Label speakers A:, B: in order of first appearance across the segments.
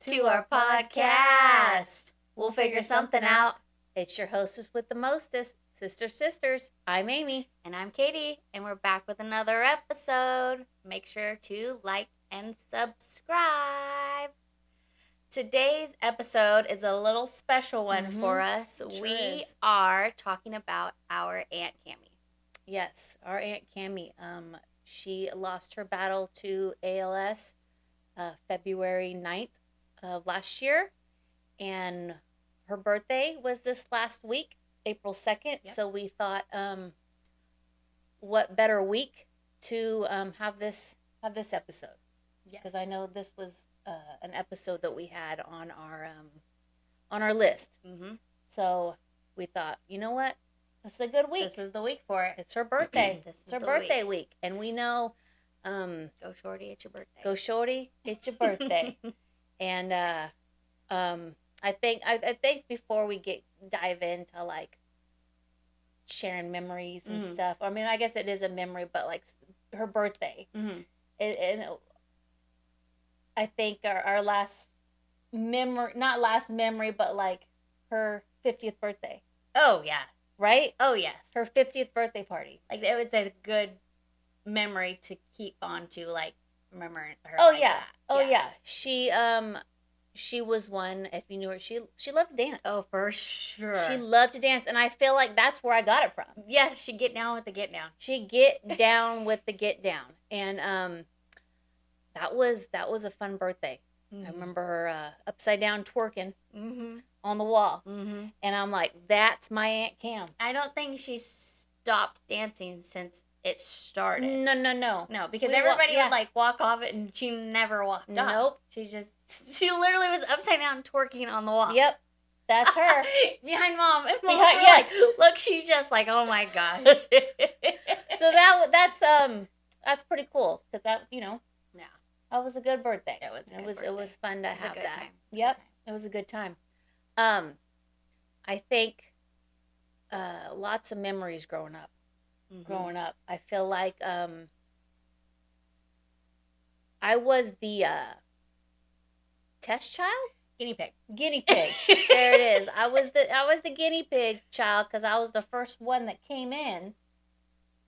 A: to our podcast. We'll figure something out.
B: It's your hostess with the mostest, Sisters. I'm Amy.
A: And I'm Katie, and we're back with another episode. Make sure to like and subscribe. Today's episode is a little special one for us. We are talking about our Aunt Cami.
B: Yes, our Aunt Cami. She lost her battle to ALS February 9th of last year, and her birthday was this last week, April 2nd. Yep. So we thought, what better week to have this episode? Yes, because I know this was an episode that we had on our list. Mm-hmm. So we thought, you know what? It's a good week.
A: This is the week for it.
B: It's her birthday. It's her birthday week, and we know.
A: Go shorty, it's your birthday.
B: Go shorty, it's your birthday. And I think before we dive into like sharing memories and stuff. I mean, I guess it is a memory, but like her birthday. Mm-hmm. And I think our last memory, not last memory, but like her 50th birthday.
A: Oh yeah.
B: Right?
A: Oh yes.
B: Her 50th birthday party.
A: Like it was a good memory to keep on to, like, remember her.
B: Oh
A: like
B: yeah.
A: that.
B: Oh
A: yes.
B: Yeah. She was one, if you knew her, she loved to dance.
A: Oh, for sure.
B: She loved to dance, and I feel like that's where I got it from.
A: Yeah, she'd get down with the get down.
B: She'd get down with the get down. And that was a fun birthday. Mm-hmm. I remember her upside down twerking on the wall. Mm-hmm. And I'm like, that's my Aunt Cam.
A: I don't think she stopped dancing since it started.
B: No,
A: because everybody would like walk off it, and she never walked off.
B: Nope.
A: She literally was upside down twerking on the wall.
B: Yep. That's her.
A: Behind Mom. And Mom was like, look, she's just like, oh my gosh.
B: So that's pretty cool, because that, yeah. That was a good birthday.
A: It was
B: fun to have that.
A: Time.
B: Yep. It was a good time. I think lots of memories growing up. I feel like I was the test child?
A: Guinea pig.
B: There it is. I was the guinea pig child, because I was the first one that came in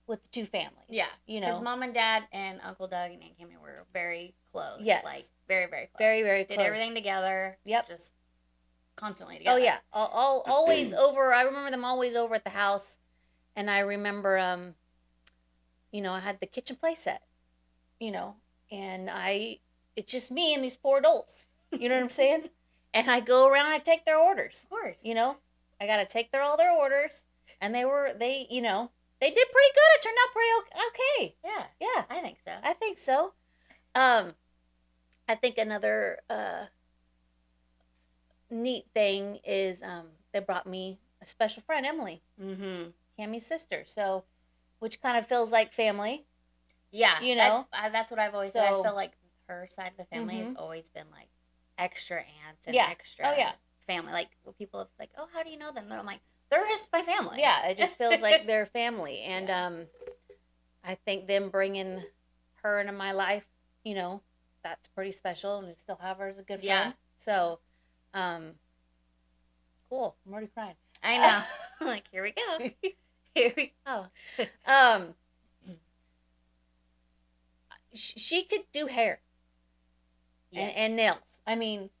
B: with the two families.
A: Yeah. Because Mom and Dad and Uncle Doug and Aunt Cami were very close.
B: Yes.
A: Like, very, very close.
B: Very, very close.
A: Did everything together.
B: Yep.
A: Just constantly together.
B: Oh, yeah. Always over. I remember them always over at the house. And I remember, I had the kitchen play set, and it's just me and these four adults. You know what I'm saying? And I go around and I take their orders.
A: Of course.
B: I got to take all their orders. And they did pretty good. It turned out pretty okay.
A: Yeah.
B: Yeah.
A: I think
B: so. I think another neat thing is they brought me a special friend, Emily. Mm-hmm. Cami's sister. So, which kind of feels like family.
A: Yeah. That's what I've always said. I feel like her side of the family has always been like extra aunts and extra family. Like, when people have like, oh, how do you know them? I'm like, they're just my family.
B: Yeah, it just feels like they're family. And I think them bringing her into my life, that's pretty special. And I still have her as a good friend.
A: Yeah.
B: So, cool. I'm already crying.
A: I know. Like, here we go. Here we go.
B: She could do hair. Yes. And nails. I mean,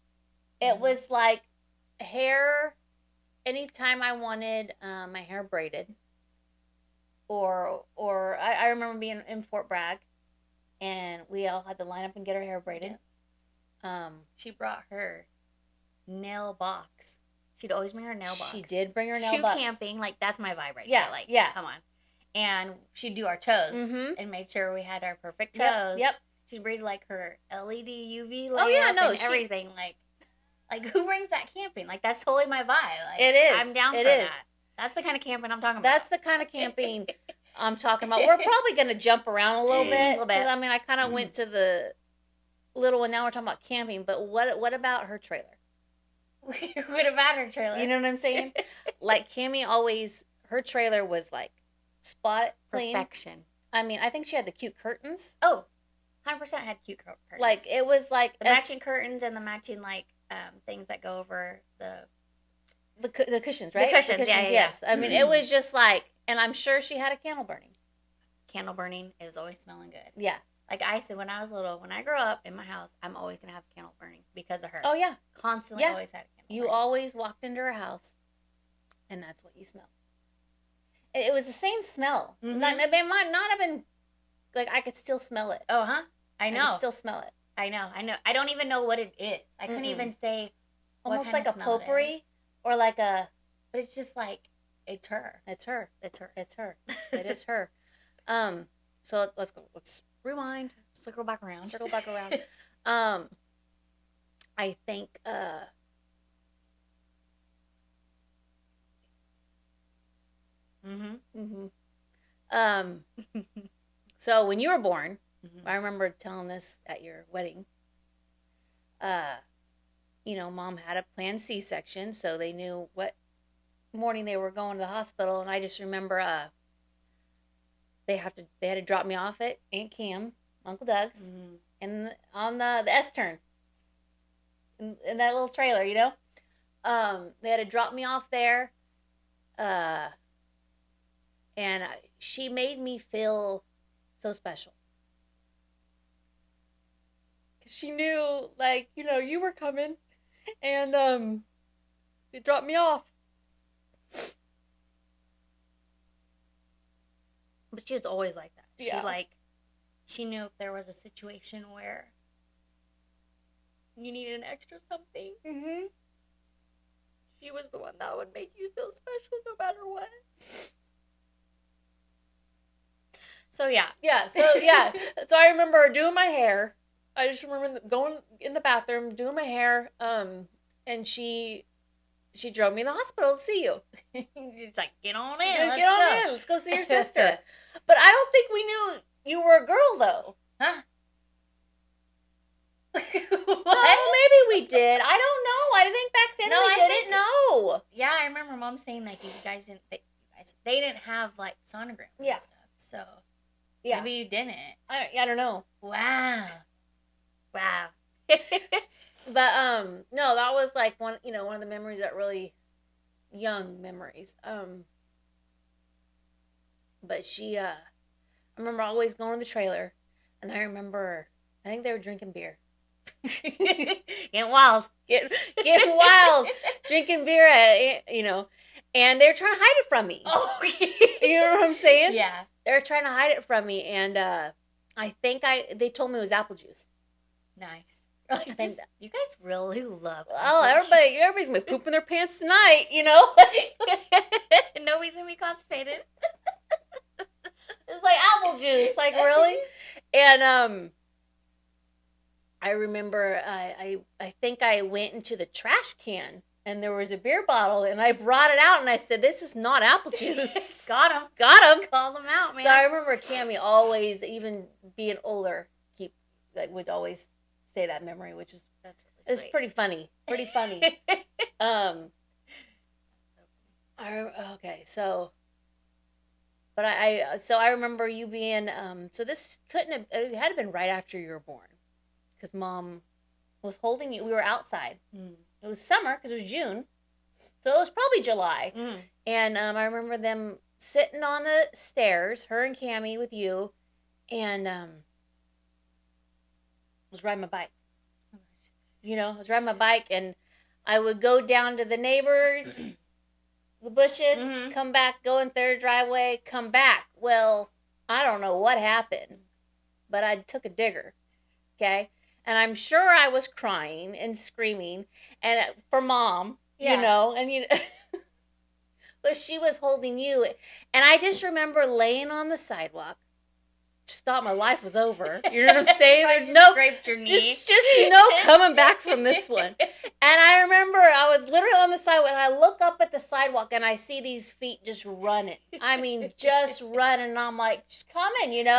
B: it was like hair. Anytime I wanted my hair braided, or I remember being in Fort Bragg, and we all had to line up and get our hair braided.
A: Yeah. She brought her nail box. She'd always bring her nail box.
B: She did bring her nail box.
A: Shoe camping, like, that's my vibe right
B: now.
A: Like,
B: yeah.
A: Come on. And she'd do our toes and make sure we had our perfect toes.
B: Yep.
A: She'd braid like her LED UV lamp and everything. Like, who brings that camping? Like, that's totally my vibe. Like,
B: it is.
A: I'm down for that. That's the kind of camping I'm talking about.
B: That's the kind of camping I'm talking about. We're probably going to jump around a little bit. I mean, I kind of went to the little one. Now we're talking about camping. But what about her trailer?
A: What about her trailer?
B: You know what I'm saying? Like, Cami always, her trailer was like spot clean.
A: Perfection.
B: I mean, I think she had the cute curtains.
A: Oh, 100% had cute curtains.
B: Like, it was like
A: the matching curtains and the matching, like, things that go over
B: the cushions, right?
A: The cushions, yeah.
B: Yes. I mean, it was just like, and I'm sure she had a candle burning.
A: Candle burning, it was always smelling good.
B: Yeah.
A: Like I said, when I was little, when I grow up in my house, I'm always going to have a candle burning because of her.
B: Oh, yeah.
A: Constantly always had a candle
B: You
A: burning.
B: always walked into her house, and that's what you smelled. It was the same smell. It might not have been, like, I could still smell it.
A: Oh, huh? I know.
B: I could still smell it.
A: I know. I don't even know what it is. I couldn't even say
B: almost like a potpourri or like a...
A: But it's just like, it's her.
B: It's her.
A: It's her.
B: It's her. It is her. So let's go. Let's rewind.
A: Circle back around.
B: I think so when you were born, I remember telling this at your wedding. Mom had a planned C-section, so they knew what morning they were going to the hospital, and I just remember they had to drop me off at Aunt Cam, Uncle Doug's, and on the S-turn in that little trailer, they had to drop me off there, and she made me feel so special. She knew, like, you were coming, and they dropped me off.
A: But she was always like that.
B: Yeah.
A: She knew if there was a situation where you needed an extra something, she was the one that would make you feel special no matter what. So, yeah.
B: Yeah, so I remember doing my hair. I just remember going in the bathroom, doing my hair, and she drove me to the hospital to see you.
A: It's like, get on in.
B: Let's go see your sister. But I don't think we knew you were a girl, though.
A: Huh?
B: What? Oh, maybe we did. I don't know. I think back then we didn't know.
A: Yeah, I remember Mom saying, like, you guys didn't, they didn't have, like, sonograms and stuff. So, maybe you didn't.
B: I don't know.
A: Wow.
B: But no, that was like one of the memories that really young memories. But she I remember always going to the trailer, and I think they were drinking beer.
A: Getting wild.
B: Getting wild. Drinking beer and they're trying to hide it from me.
A: Oh,
B: you know what I'm saying?
A: Yeah.
B: They're trying to hide it from me, and I think they told me it was apple juice.
A: Nice. You guys really love
B: everybody's gonna be pooping their pants tonight,
A: Nobody's gonna be constipated.
B: It's like apple juice, like, really? And I remember I think I went into the trash can and there was a beer bottle, and I brought it out and I said, "This is not apple juice."
A: Got him. Call them out, man.
B: So I remember Cami always, even being older, would always say that memory, which is it's pretty funny. But I remember you being so this it had to have been right after you were born, because Mom was holding you. We were outside. It was summer because it was June, so it was probably July. And I remember them sitting on the stairs, her and Cami with you, and I was riding my bike. I was riding my bike, and I would go down to the neighbors, the bushes, come back, go in their driveway, come back. Well, I don't know what happened, but I took a digger, okay? And I'm sure I was crying and screaming, and for Mom, and but she was holding you, and I just remember laying on the sidewalk. Just thought my life was over. You know what I'm saying? There's no
A: scraped your knee.
B: Just no coming back from this one. And I remember I was literally on the sidewalk, and I look up at the sidewalk, and I see these feet just running. I mean, just running. And I'm like, just coming, And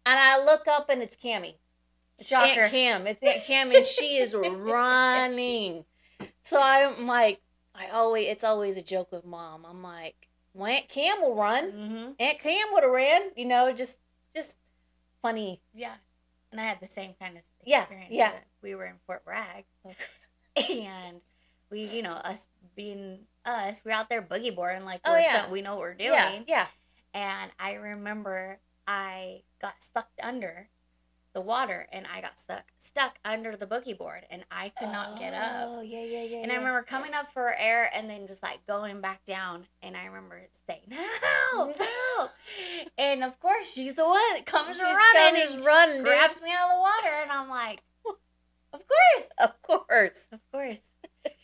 B: I look up, and it's Cami.
A: Shocker.
B: Aunt Cam. It's Aunt Cam, and she is running. So I'm like, it's always a joke with Mom. I'm like, well, Aunt Cam will run. Aunt Cam would have ran. Just funny.
A: Yeah. And I had the same kind of
B: Yeah,
A: experience.
B: yeah.
A: We were in Fort Bragg.
B: Okay.
A: And we, us being us, we're out there boogie boarding like we know what we're doing.
B: Yeah, yeah.
A: And I remember I got sucked under the water and I got stuck under the boogie board and I could not get up.
B: Oh, yeah.
A: And I remember coming up for air and then just like going back down. And I remember saying, help, help. And of course, she's the one that comes running and grabs me out of the water. And I'm like, of course.
B: Of course.
A: Of course.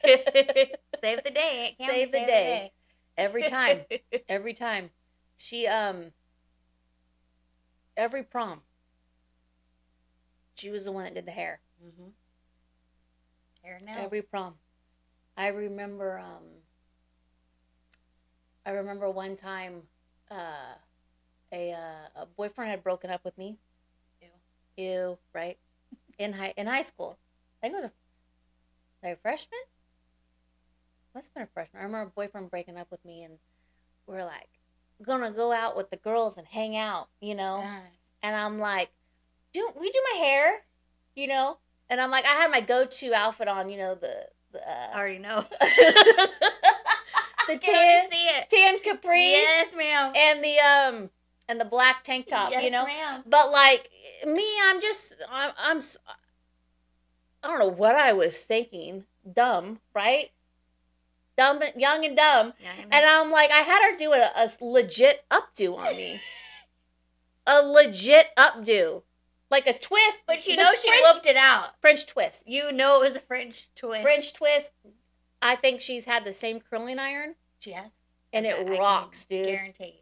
A: Save the day.
B: Save the day. Every time. Every time. She, every prom, she was the one that did the hair.
A: Mm-hmm. Hair and nails.
B: Every prom. I remember one time, a boyfriend had broken up with me. Ew, right? In high school. I think it was a freshman? Must have been a freshman. I remember a boyfriend breaking up with me and we're like, gonna go out with the girls and hang out,
A: Yeah.
B: And I'm like, do my hair, And I'm like, I had my go-to outfit on, the
A: I already know.
B: the tan capris.
A: Yes, ma'am.
B: And the black tank top,
A: Yes, ma'am.
B: But like me, I'm I don't know what I was thinking. Dumb, right? Dumb, young and dumb. And I'm like, I had her do a legit updo on me. A legit updo. Like a twist.
A: But she whooped it out.
B: French twist.
A: You know it was a French twist.
B: French twist. I think she's had the same curling iron.
A: She has.
B: And it rocks, dude.
A: Guarantee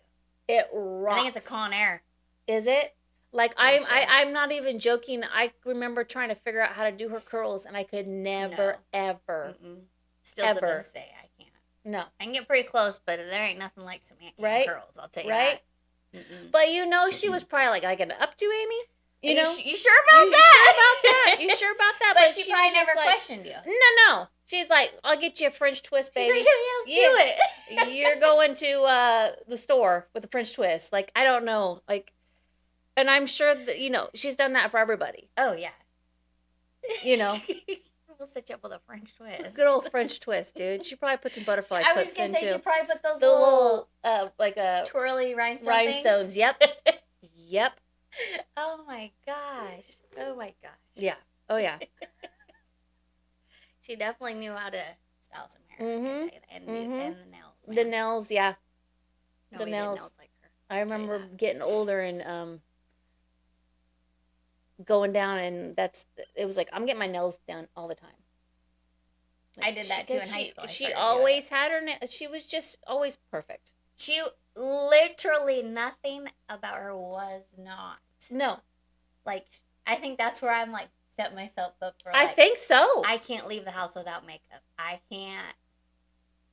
A: you.
B: It rocks.
A: I think it's a Conair.
B: Is it? Like, I'm not even joking. I remember trying to figure out how to do her curls, and I could never, ever.
A: Still to this day, I can't.
B: No.
A: I can get pretty close, but there ain't nothing like some curls, I'll tell you that.
B: But she was probably like an updo, Amy? You sure
A: about that?
B: You sure about that?
A: But she probably never questioned you.
B: No. She's like, I'll get you a French twist, baby.
A: She's like, yeah, let's do
B: it. You're going to the store with a French twist. Like, I don't know. Like, and I'm sure that, she's done that for everybody.
A: Oh, yeah. We'll set you up with a French twist.
B: Good old French twist, dude. She probably put some butterfly clips in, too.
A: I was going to say, she probably put those
B: the little like a...
A: twirly rhinestones.
B: Things. Yep. Yep.
A: Oh, my gosh.
B: Yeah. Oh, yeah.
A: She definitely knew how to style some hair. And the nails. Man.
B: The nails, yeah.
A: Nobody did nails like her.
B: I remember getting older and going down, and it was like, I'm getting my nails done all the time. Like,
A: I did that too in high school.
B: She always had her nails. She was just always perfect.
A: She literally, nothing about her was not.
B: No.
A: Like, I think that's where I'm like, set myself up for.
B: I think so.
A: I can't leave the house without makeup. I can't.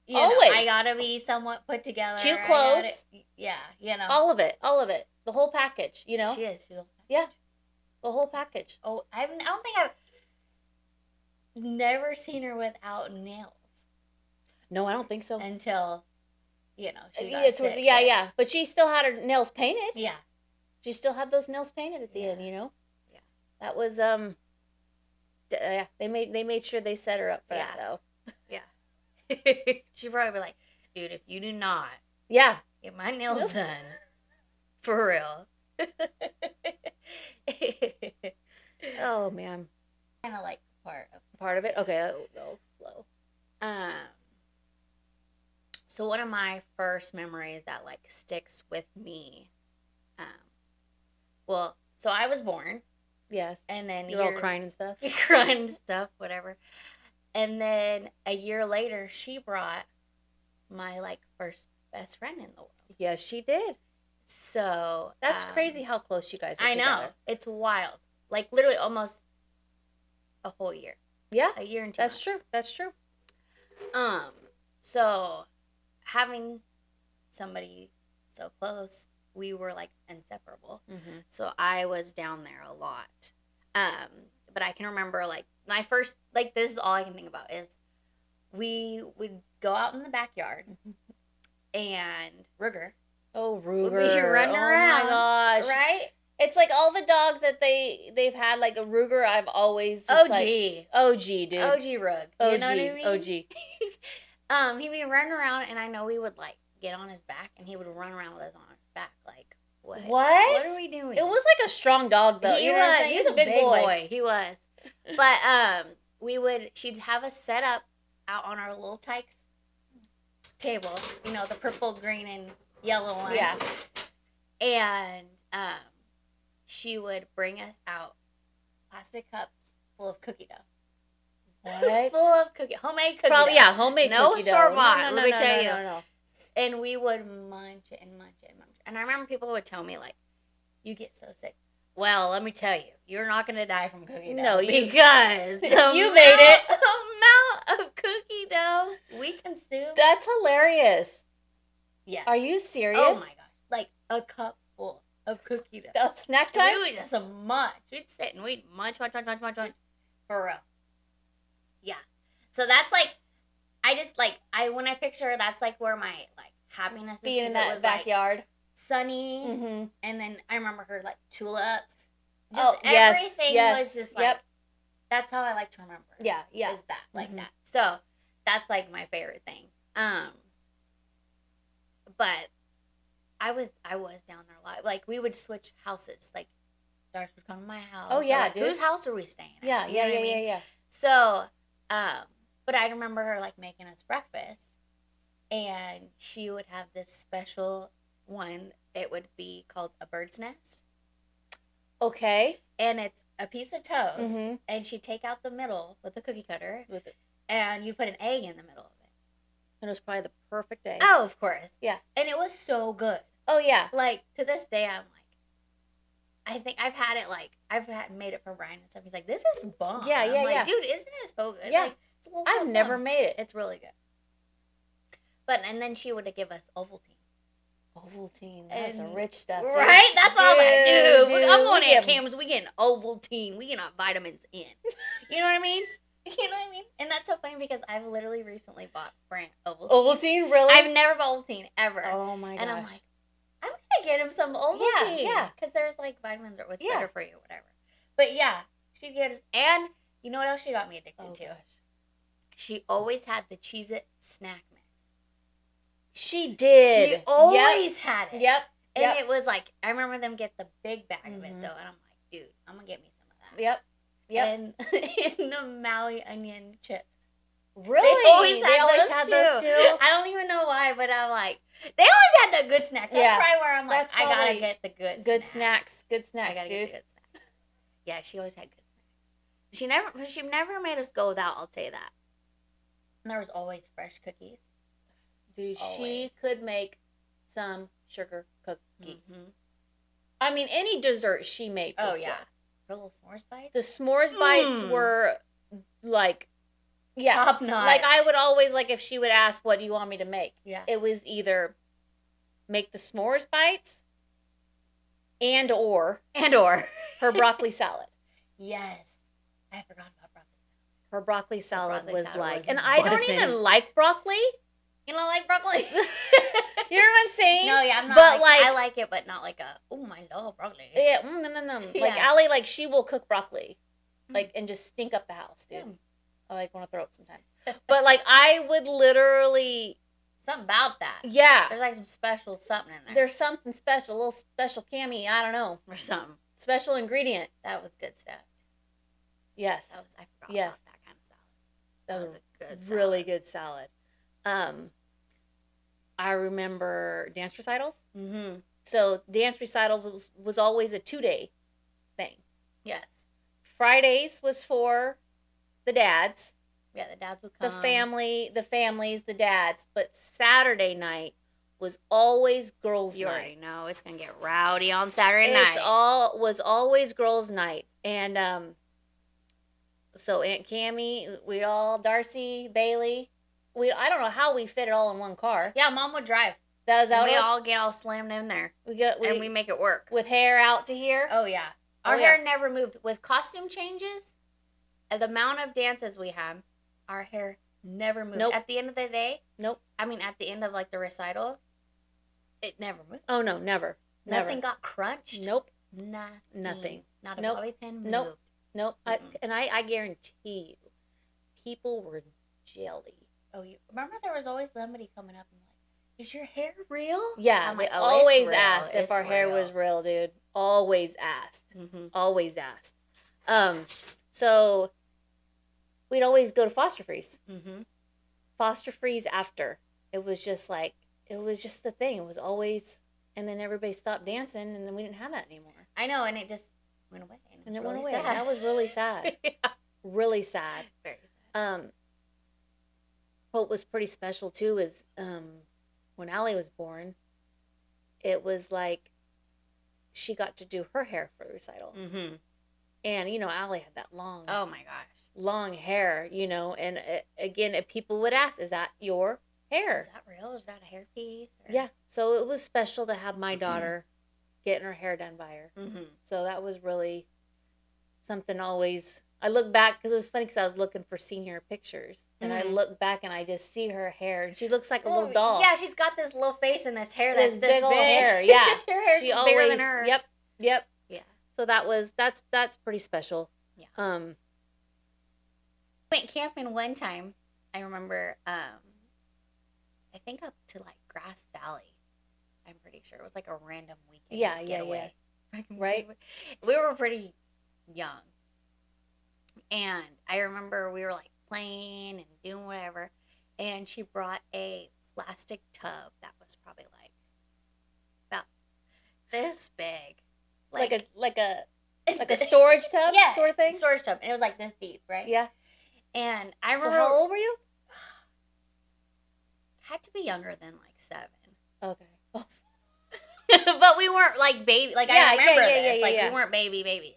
B: Always.
A: I gotta be somewhat put together.
B: Cute clothes.
A: All
B: of it. The whole package.
A: She is. She's
B: yeah. The whole package.
A: Oh, I don't think I've never seen her without nails.
B: No, I don't think so.
A: Until, she got sick.
B: Yeah. But she still had her nails painted.
A: Yeah.
B: She still had those nails painted at the end, Yeah. That was, they made sure they set her up for that, though.
A: Yeah. She probably be like, dude, if you do not
B: get
A: my nails done, for real.
B: Oh, man.
A: Kind of like
B: part of it. Okay, I'll go slow.
A: So one of my first memories that like sticks with me, so I was born.
B: Yes.
A: And then
B: you're all crying and stuff.
A: Crying and stuff, whatever. And then a year later, she brought my like first best friend in the world.
B: Yes, she did.
A: So
B: that's crazy how close you guys are
A: together. I know. It's wild. Like literally almost a whole year.
B: Yeah.
A: A year and 2
B: months.
A: That's true.
B: That's true.
A: So having somebody so close, we were like inseparable.
B: Mm-hmm.
A: So I was down there a lot. But I can remember like my first, like this is all I can think about is we would go out in the backyard and Ruger.
B: Oh, Ruger.
A: Would be running around.
B: Oh my gosh.
A: Right?
B: It's like all the dogs that they've had, like a Ruger. I've always just
A: OG.
B: like OG, dude.
A: OG Rug.
B: OG.
A: You know what I mean?
B: OG.
A: He'd be running around, and I know we would like get on his back, and he would run around with us on his back. Like, what? What are we doing?
B: It was like a strong dog, though.
A: He
B: you know
A: was.
B: What I'm saying?
A: He was a big boy. He was. But she'd have us set up out on our little Tykes table. You know, the purple, green, and yellow one.
B: Yeah.
A: And she would bring us out plastic cups full of cookie dough.
B: What?
A: Full of homemade cookie
B: Probably,
A: dough.
B: yeah, homemade
A: no
B: cookie dough.
A: No store-bought,
B: no,
A: let me tell you.
B: No.
A: And we would munch it and munch it and munch it. And I remember people would tell me, like, you get so sick. Well, let me tell you, you're not going to die from cookie dough.
B: No,
A: because
B: you made it.
A: amount of cookie dough we consume.
B: That's hilarious.
A: Yes.
B: Are you serious?
A: Oh, my gosh. Like, a cup full of cookie dough.
B: That's snack time?
A: We would just munch. We'd sit and we'd munch. For real. Yeah. So that's like, when I picture her, that's like where my like happiness is.
B: Being in that backyard.
A: Like, sunny.
B: Mm-hmm.
A: And then I remember her like tulips.
B: Just
A: everything was just like,
B: yep.
A: That's how I like to remember.
B: Yeah.
A: Is that, like that. So that's like my favorite thing. But I was down there a lot. Like we would switch houses. Like Darce would come to my house.
B: Oh yeah,
A: like,
B: dude.
A: Whose house are we staying at?
B: Yeah,
A: you know what I mean?
B: Yeah.
A: So, but I remember her like making us breakfast, and she would have this special one. It would be called a bird's nest.
B: Okay.
A: And it's a piece of toast, and she'd take out the middle with a cookie cutter, and you put an egg in the middle of it.
B: And it was probably the perfect egg.
A: Oh, of course.
B: Yeah.
A: And it was so good.
B: Oh yeah.
A: Like to this day, I'm like, I think I've had it like made it for Brian and stuff. He's like, this is bomb.
B: Yeah,
A: I'm like,
B: yeah.
A: dude, isn't it so good?
B: Yeah.
A: Like, it's a little
B: I've never made it.
A: It's really good. And then she would give us Ovaltine.
B: Ovaltine, that's a rich stuff. Dude.
A: Right? That's what I was like, dude. I'm going to Cam's. We getting Ovaltine. We getting our vitamins in. You know what I mean? You know what I mean? And that's so funny because I've literally recently bought brand Ovaltine.
B: Ovaltine, really?
A: I've never bought Ovaltine ever.
B: Oh my gosh.
A: And I'm like, I'm gonna get him some Ovaltine.
B: Yeah.
A: Because there's like vitamins or what's better for you, whatever. But yeah, she gets, and you know what else she got me addicted to? Gosh. She always had the Cheez-It snack mix.
B: She did.
A: She always had it.
B: Yep.
A: And it was like, I remember them get the big bag of it though, and I'm like, dude, I'm gonna get me some of that.
B: Yep.
A: And the Maui onion chips.
B: Really?
A: They always had
B: those too.
A: I don't even know why, but I'm like, they always had the good snacks. That's probably where I'm like, I gotta get the good snacks.
B: Good snacks,
A: I gotta
B: dude.
A: get the good snacks. Yeah, she always had good snacks. She never made us go without, I'll tell you that. And there was always fresh cookies.
B: Dude, she could make some sugar cookies.
A: Mm-hmm.
B: I mean, any dessert she made was good.
A: Her little s'mores bites?
B: The s'mores bites were, like,
A: top notch.
B: Like, I would always, like, if she would ask, what do you want me to make?
A: Yeah.
B: It was either make the s'mores bites or her broccoli salad.
A: Yes. I forgot about broccoli salad.
B: Her broccoli salad was like, and
A: I
B: don't even like broccoli.
A: You don't like broccoli?
B: You know what I'm saying?
A: No, yeah, I'm not.
B: But
A: I like it, but not like oh my lord, broccoli.
B: Yeah, no.
A: Yeah.
B: Like Allie, like she will cook broccoli, like and just stink up the house, dude. I like want to throw up sometimes. But like I would literally
A: something about that.
B: Yeah,
A: there's like some special something in there.
B: There's something special, a little special Cami. I don't know,
A: or something
B: special ingredient.
A: That was good stuff.
B: Yes,
A: I forgot about that kind of salad.
B: That was
A: a good salad.
B: Really good salad. I remember dance recitals.
A: Mm-hmm.
B: So dance recital was always a 2-day thing.
A: Yes.
B: Fridays was for the dads.
A: Yeah, the dads would come.
B: The families, the dads. But Saturday night was always girls' night.
A: You already know it's gonna get rowdy on Saturday night.
B: Was always girls' night, and so Aunt Cami, Darcy, Bailey. I don't know how we fit it all in one car.
A: Yeah, Mom would drive. We all get all slammed in there. And we make it work.
B: With hair out to here.
A: Oh, yeah. Our hair never moved. With costume changes, the amount of dances we had, our hair never moved.
B: Nope.
A: At the end of the day.
B: Nope.
A: I mean, at the end of, like, the recital, it never moved.
B: Oh, no, never.
A: Nothing got crunched.
B: Nope. Nothing.
A: Not a
B: Nope.
A: bobby pin moved.
B: Nope. Nope. I guarantee you, people were jelly.
A: Oh, you remember there was always somebody coming up and like, "Is your hair real?"
B: Yeah,
A: I'm
B: they
A: like, "Oh,
B: always
A: it's real.
B: asked if
A: It's
B: our hair
A: real."
B: was real, dude. Always asked.
A: Mm-hmm.
B: Always asked. So we'd always go to Foster Freeze.
A: Mm-hmm.
B: Foster Freeze after. It was just the thing. It was always, and then everybody stopped dancing, and then we didn't have that anymore.
A: I know, and it just went away.
B: And it went
A: really
B: away.
A: sad.
B: That was really sad.
A: Yeah.
B: Really sad.
A: Very sad.
B: What was pretty special too is when Allie was born, it was like she got to do her hair for the recital.
A: Mm-hmm.
B: And, Allie had that long,
A: Oh my gosh,
B: long hair, and again, if people would ask, is that your hair?
A: Is that real? Is that a hair piece? Or...
B: Yeah. So it was special to have my daughter getting her hair done by her.
A: Mm-hmm.
B: So that was really something always. I look back because it was funny because I was looking for senior pictures, and I look back and I just see her hair, and she looks like a little doll.
A: Yeah, she's got this little face and this hair that's this
B: big old
A: big.
B: hair. Yeah,
A: her hair's bigger than her.
B: Yep.
A: Yeah.
B: So that's pretty special.
A: Yeah. Went camping one time. I remember. I think up to like Grass Valley. I'm pretty sure it was like a random weekend. Getaway.
B: Yeah. Right.
A: We were pretty young. And I remember we were like playing and doing whatever, and she brought a plastic tub that was probably like about this big,
B: like a storage tub, sort of thing.
A: Storage tub, and it was like this deep, right?
B: Yeah.
A: And I remember.
B: So how old were you?
A: Had to be younger than like 7.
B: Okay.
A: But we weren't like baby. Like
B: yeah,
A: I remember
B: yeah,
A: this.
B: Yeah,
A: we weren't babies.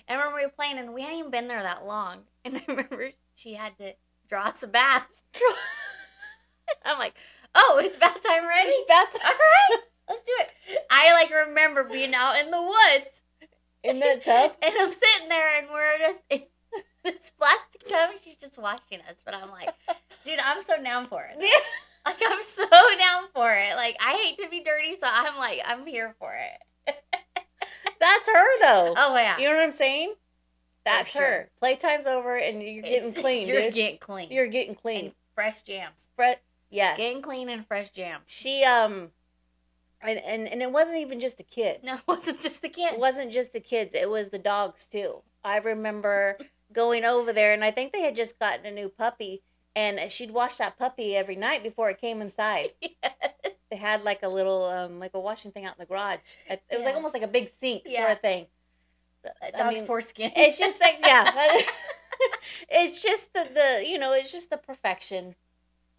A: I remember we were playing, and we hadn't even been there that long. And I remember she had to draw us a bath. I'm like, oh, it's bath time already?
B: It's bath time.
A: All right, let's do it. I like remember being out in the woods.
B: In that tub?
A: And I'm sitting there, and we're just in this plastic tub, and she's just watching us. But I'm like, dude, I'm so down for it. Like, I'm so down for it. Like, I hate to be dirty, so I'm like, I'm here for it.
B: That's her, though.
A: Oh, yeah.
B: You know what I'm saying? That's
A: For sure.
B: her. Playtime's over, and you're getting clean,
A: You're
B: dude.
A: getting clean.
B: You're getting clean.
A: And fresh jams.
B: Yes.
A: Getting clean and fresh jams.
B: She, and it wasn't even just the kids.
A: No, it wasn't just the kids.
B: It wasn't just the kids. It was the dogs, too. I remember going over there, and I think they had just gotten a new puppy, and she'd wash that puppy every night before it came inside.
A: Yes.
B: They had like a little, like a washing thing out in the garage. It was like almost like a big sink sort of thing.
A: Dog's foreskin.
B: It's just like, yeah. It's just it's just the perfection,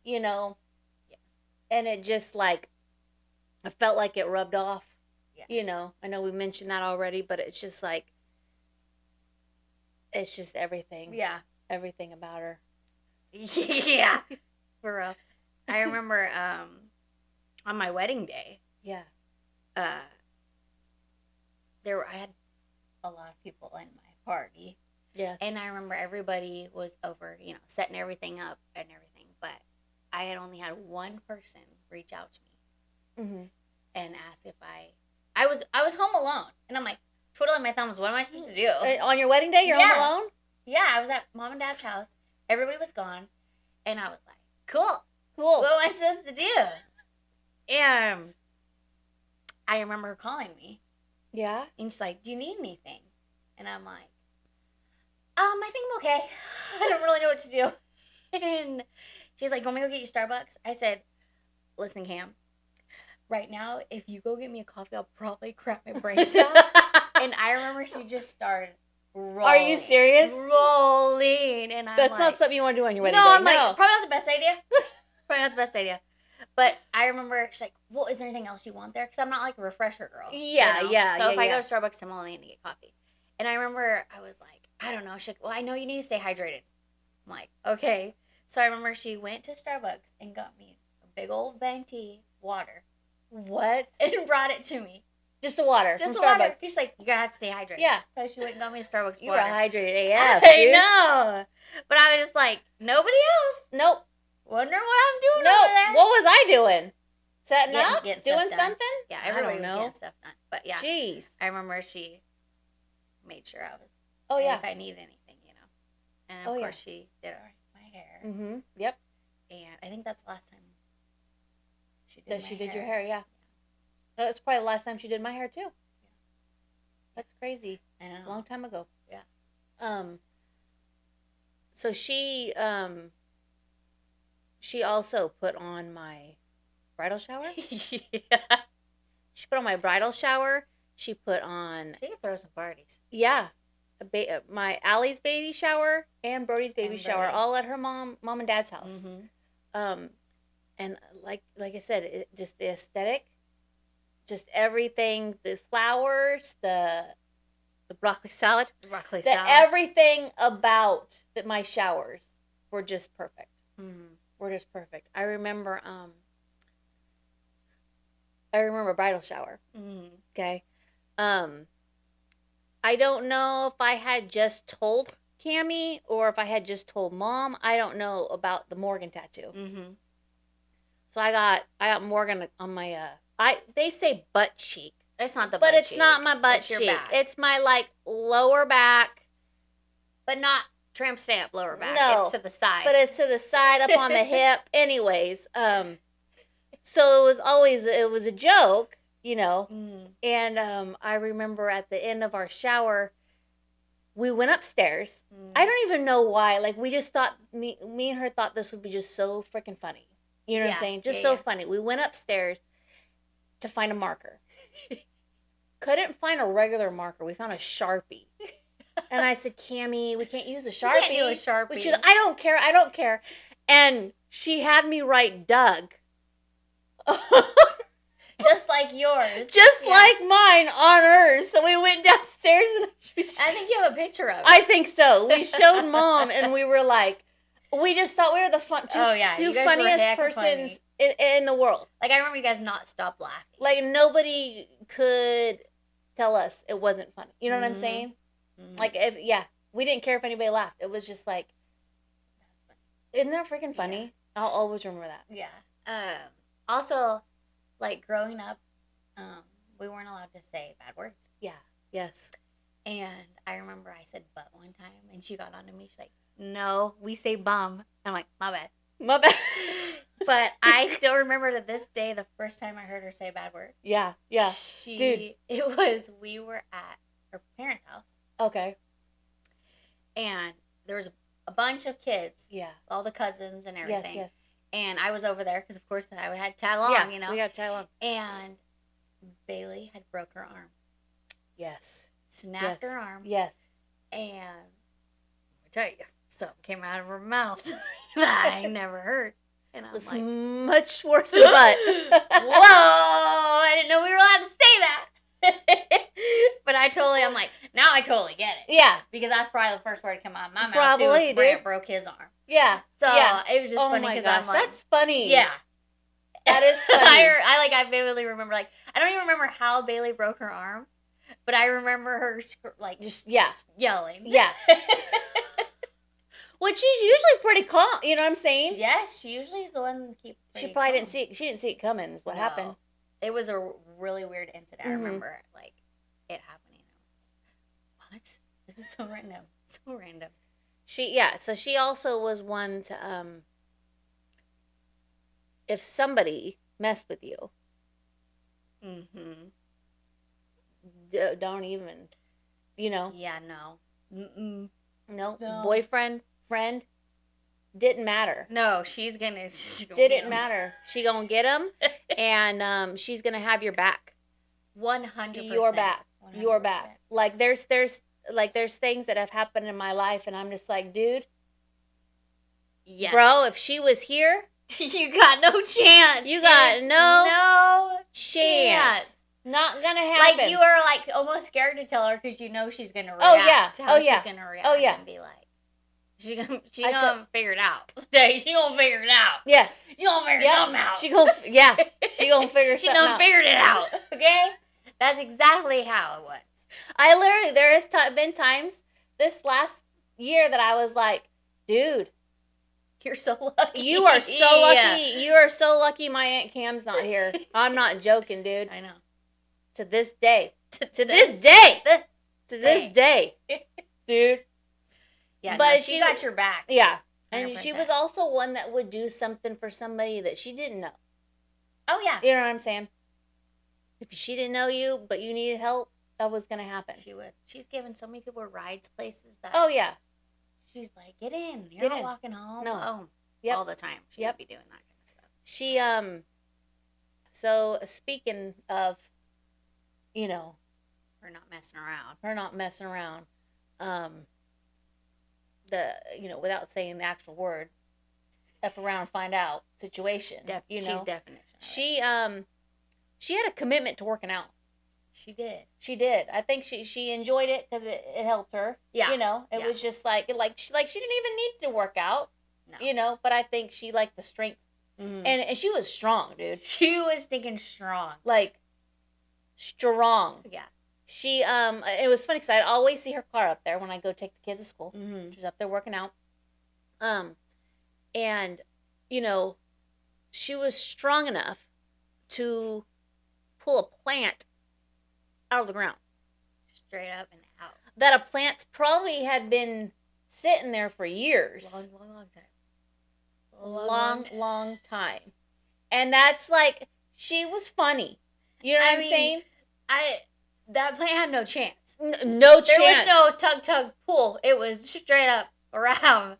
B: Yeah. And it just like, I felt like it rubbed off. Yeah. I know we mentioned that already, but it's just like, it's just everything.
A: Yeah.
B: Everything about her.
A: Yeah. For real. I remember on my wedding day.
B: Yeah.
A: I had a lot of people in my party.
B: Yes.
A: And I remember everybody was over, setting everything up and everything. But I had only had one person reach out to me and ask if I was home alone. And I'm like, twiddling my thumbs, what am I supposed to do?
B: On your wedding day, you're home alone?
A: Yeah, I was at mom and dad's house. Everybody was gone. And I was like, cool.
B: Cool.
A: What am I supposed to do? And I remember her calling me.
B: Yeah.
A: And she's like, do you need anything? And I'm like, I think I'm okay. I don't really know what to do. And she's like, you want me to go get you Starbucks? I said, listen, Cam, right now, if you go get me a coffee, I'll probably crap my brains out. And I remember she just started rolling.
B: Are you serious?
A: Rolling. And
B: That's not something you want to do on your wedding day.
A: I'm like, probably not the best idea. Probably not the best idea. But I remember she's like, well, is there anything else you want there? Because I'm not like a refresher girl.
B: Yeah, yeah.
A: So if I go to Starbucks, I'm only going to get coffee. And I remember I was like, I don't know. She's like, well, I know you need to stay hydrated. I'm like, okay. So I remember she went to Starbucks and got me a big old venti water.
B: What?
A: And brought it to me.
B: Just the water.
A: Just the
B: Starbucks.
A: water. She's like, you gotta have to stay hydrated.
B: Yeah.
A: So she went and got me a Starbucks water.
B: You were hydrated AF,
A: I
B: dude.
A: know. But I was just like, nobody else.
B: Nope.
A: Wonder what I'm doing over there.
B: What was I doing? Setting up?
A: Getting
B: doing
A: stuff done.
B: something?
A: Yeah, everybody was
B: know.
A: getting stuff done. But yeah,
B: jeez.
A: I remember she made sure I was.
B: Oh yeah.
A: If I need anything, and of course she did my hair.
B: Mm-hmm. Yep.
A: And I think that's the last time she did.
B: That she did your hair, yeah. That's probably the last time she did my hair too. Yeah. That's crazy.
A: I know.
B: A long time ago.
A: Yeah.
B: So she also put on my bridal shower.
A: Yeah.
B: She put on my bridal shower. She put on.
A: She could throw some parties.
B: Yeah. My Allie's baby shower and Brody's baby shower, all at her mom and dad's house. Mm-hmm. And like I said, just the aesthetic, just everything, the flowers, the broccoli salad, everything about my showers were just perfect. Mm-hmm. Were just perfect. I remember bridal shower. Mm-hmm. Okay. I don't know if I had just told Cami or if I had just told Mom. I don't know about the Morgan tattoo. Mm-hmm. So I got Morgan on my they say butt cheek.
A: It's not the butt cheek.
B: But it's not my butt cheek. Back. It's my lower back.
A: But not tramp stamp lower back.
B: No.
A: It's to the side.
B: But it's to the side up on the hip. Anyways, so it was a joke, Mm. And I remember at the end of our shower, we went upstairs. Mm. I don't even know why. Like, we just thought, me and her thought this would be just so freaking funny. You know what I'm saying? Just so funny. We went upstairs to find a marker. Couldn't find a regular marker. We found a Sharpie. And I said, Cami, we can't use a Sharpie.
A: You can't do a Sharpie.
B: Which is, I don't care. And she had me write Doug.
A: Just like yours.
B: Just like mine on hers. So we went downstairs and
A: I think you have a picture of it.
B: I think so. We showed Mom and we were like, we just thought we were the two funniest persons in the world.
A: Like, I remember you guys not stop laughing.
B: Like, nobody could tell us it wasn't funny. You know what I'm saying? Mm-hmm. Like, we didn't care if anybody laughed. It was just like, isn't that freaking funny? Yeah. I'll always remember that.
A: Yeah. Also, like, growing up, we weren't allowed to say bad words.
B: Yeah. Yes.
A: And I remember I said butt one time, and she got on to me. She's like, no, we say bum. I'm like, my bad. But I still remember to this day the first time I heard her say a bad word.
B: Yeah. Dude.
A: We were at her parents' house.
B: Okay.
A: And there was a bunch of kids.
B: Yeah.
A: All the cousins and everything.
B: Yes.
A: And I was over there because, of course, I had to tag along,
B: we got to tag along.
A: And Bailey had broke her arm.
B: Yes.
A: Snapped her arm.
B: Yes.
A: And I tell you, something came out of her mouth that I never heard. And I was like,
B: much worse than butt.
A: Whoa! I didn't know we were allowed to say that. But I'm like, now I totally get it.
B: Yeah.
A: Because that's probably the first word to come out of my mouth.
B: Probably,
A: too. Brant broke his arm.
B: Yeah.
A: So it was just funny because I'm like,
B: that's funny.
A: Yeah.
B: That is funny.
A: I vividly remember, like, I don't even remember how Bailey broke her arm, but I remember her just yelling.
B: Yeah. Which she's usually pretty calm, you know what I'm saying?
A: Yes, she usually is the one to keep.
B: She probably didn't see it coming. Is what happened.
A: It was a really weird incident. Mm-hmm. I remember like it happening. I was like, what? This is so random. So random.
B: So she also was one to if somebody messed with you. Mm-hmm. Don't even,
A: Yeah, no.
B: Mm-mm. No. Boyfriend, friend, didn't matter.
A: No, she's gonna
B: didn't matter. She gonna get him, and she's gonna have your back.
A: 100%.
B: Your back. 100%. Your back. Like there's things that have happened in my life, and I'm just like, dude.
A: Yes.
B: Bro, if she was here,
A: you got no chance.
B: You got no
A: chance.
B: Not gonna happen.
A: Like, you are like almost scared to tell her because she's gonna react. She's gonna react. And be like, she's gonna figure it out. She gonna figure it out.
B: Yes.
A: She gonna figure something out.
B: She gonna figure something out.
A: She gonna figure it out. Okay. That's exactly how it was.
B: There has been times this last year that I was like, dude.
A: You're so lucky.
B: You are so lucky. You are so lucky my Aunt Cam's not here. I'm not joking, dude.
A: I know.
B: To this day.
A: To this day.
B: Dude.
A: Yeah, but no, she got your back.
B: Yeah. And
A: 100%.
B: she was also one that would do something for somebody that she didn't know.
A: Oh, yeah.
B: You know what I'm saying? If she didn't know you, but you needed help, that was going to happen.
A: She would. She's given so many people rides places that.
B: Oh, yeah.
A: She's like, get in. You're not walking home.
B: No.
A: Oh,
B: yep.
A: All the time. She would be doing that kind of stuff.
B: She, so speaking of, you know.
A: Her not messing around.
B: Without saying the actual word, F around, find out situation.
A: She's definition.
B: She had a commitment to working out.
A: She did.
B: I think she enjoyed it because it helped her. Yeah. It was just like she didn't even need to work out. No. But I think she liked the strength. Mm-hmm. And she was strong, dude.
A: She was stinking strong.
B: Like, strong.
A: Yeah.
B: She, it was funny because I'd always see her car up there when I go take the kids to school.
A: Mm-hmm.
B: She was up there working out. And, she was strong enough to pull a plant out of the ground.
A: Straight up and out.
B: That a plant probably had been sitting there for years.
A: Long time.
B: Long time. And that's like, she was funny. You know what I'm saying?
A: That plant had no chance.
B: No chance.
A: There was no tug pull. It was straight up around.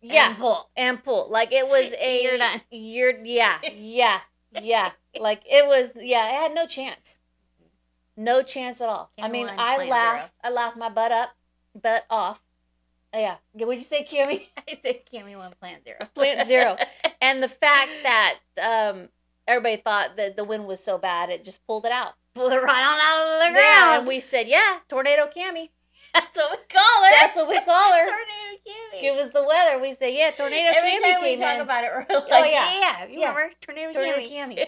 B: Yeah.
A: And
B: pull. Like it was a
A: you're done.
B: Yeah. Like it was it had no chance. No chance at all.
A: Cami
B: I laughed my butt off. Yeah. What'd you say, Cami?
A: I said Cami won plant zero.
B: Plant zero. And the fact that everybody thought that the wind was so bad, it just pulled it out.
A: Pulled it right on out of the ground.
B: Yeah, and we said, Tornado Cami.
A: That's what we call her.
B: Tornado
A: Cami.
B: Give us the weather. We say, Tornado Cami
A: Every time we talk about it, we're like, you remember Tornado
B: Cami.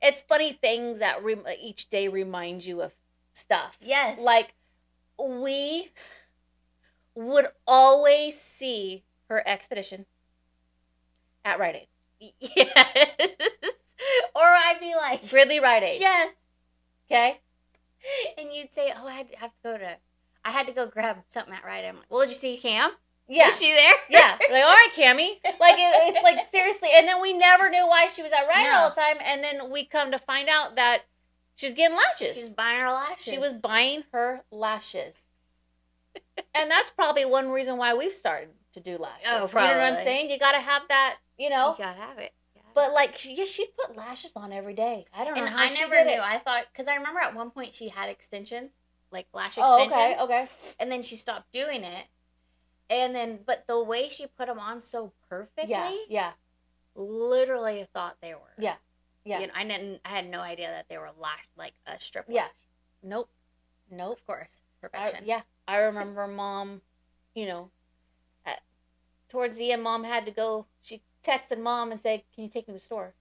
B: It's funny things that each day remind you of stuff.
A: Yes.
B: Like, we would always see her expedition at Rite Aid.
A: Yes. Or I'd be like,
B: Gridley Rite Aid.
A: Yes.
B: Okay.
A: And you'd say, I had to go grab something at Rite Aid. I'm like, well, did you see Cam?
B: Yeah.
A: Is she there?
B: Yeah. Like, all right, Cami. Like, it's like, seriously. And then we never knew why she was at Rite Aid all the time. And then we come to find out that she was getting lashes.
A: She was buying her lashes.
B: She was buying her lashes. And that's probably one reason why we've started to do lashes.
A: Oh, probably.
B: You know what I'm saying? You got to have that,
A: You got to have it.
B: But, like, she'd put lashes on every day. I don't know how she did it.
A: And I never knew. I thought, because I remember at one point she had extensions, like lash extensions.
B: Oh, okay.
A: And then she stopped doing it. And then, but the way she put them on so perfectly.
B: Yeah.
A: Literally thought they were.
B: Yeah.
A: I had no idea that they were like a strip lash.
B: Yeah. Nope.
A: Of course. Perfection.
B: I remember Mom, towards the end, Mom had to go. She texted Mom and said, "Can you take me to the store?"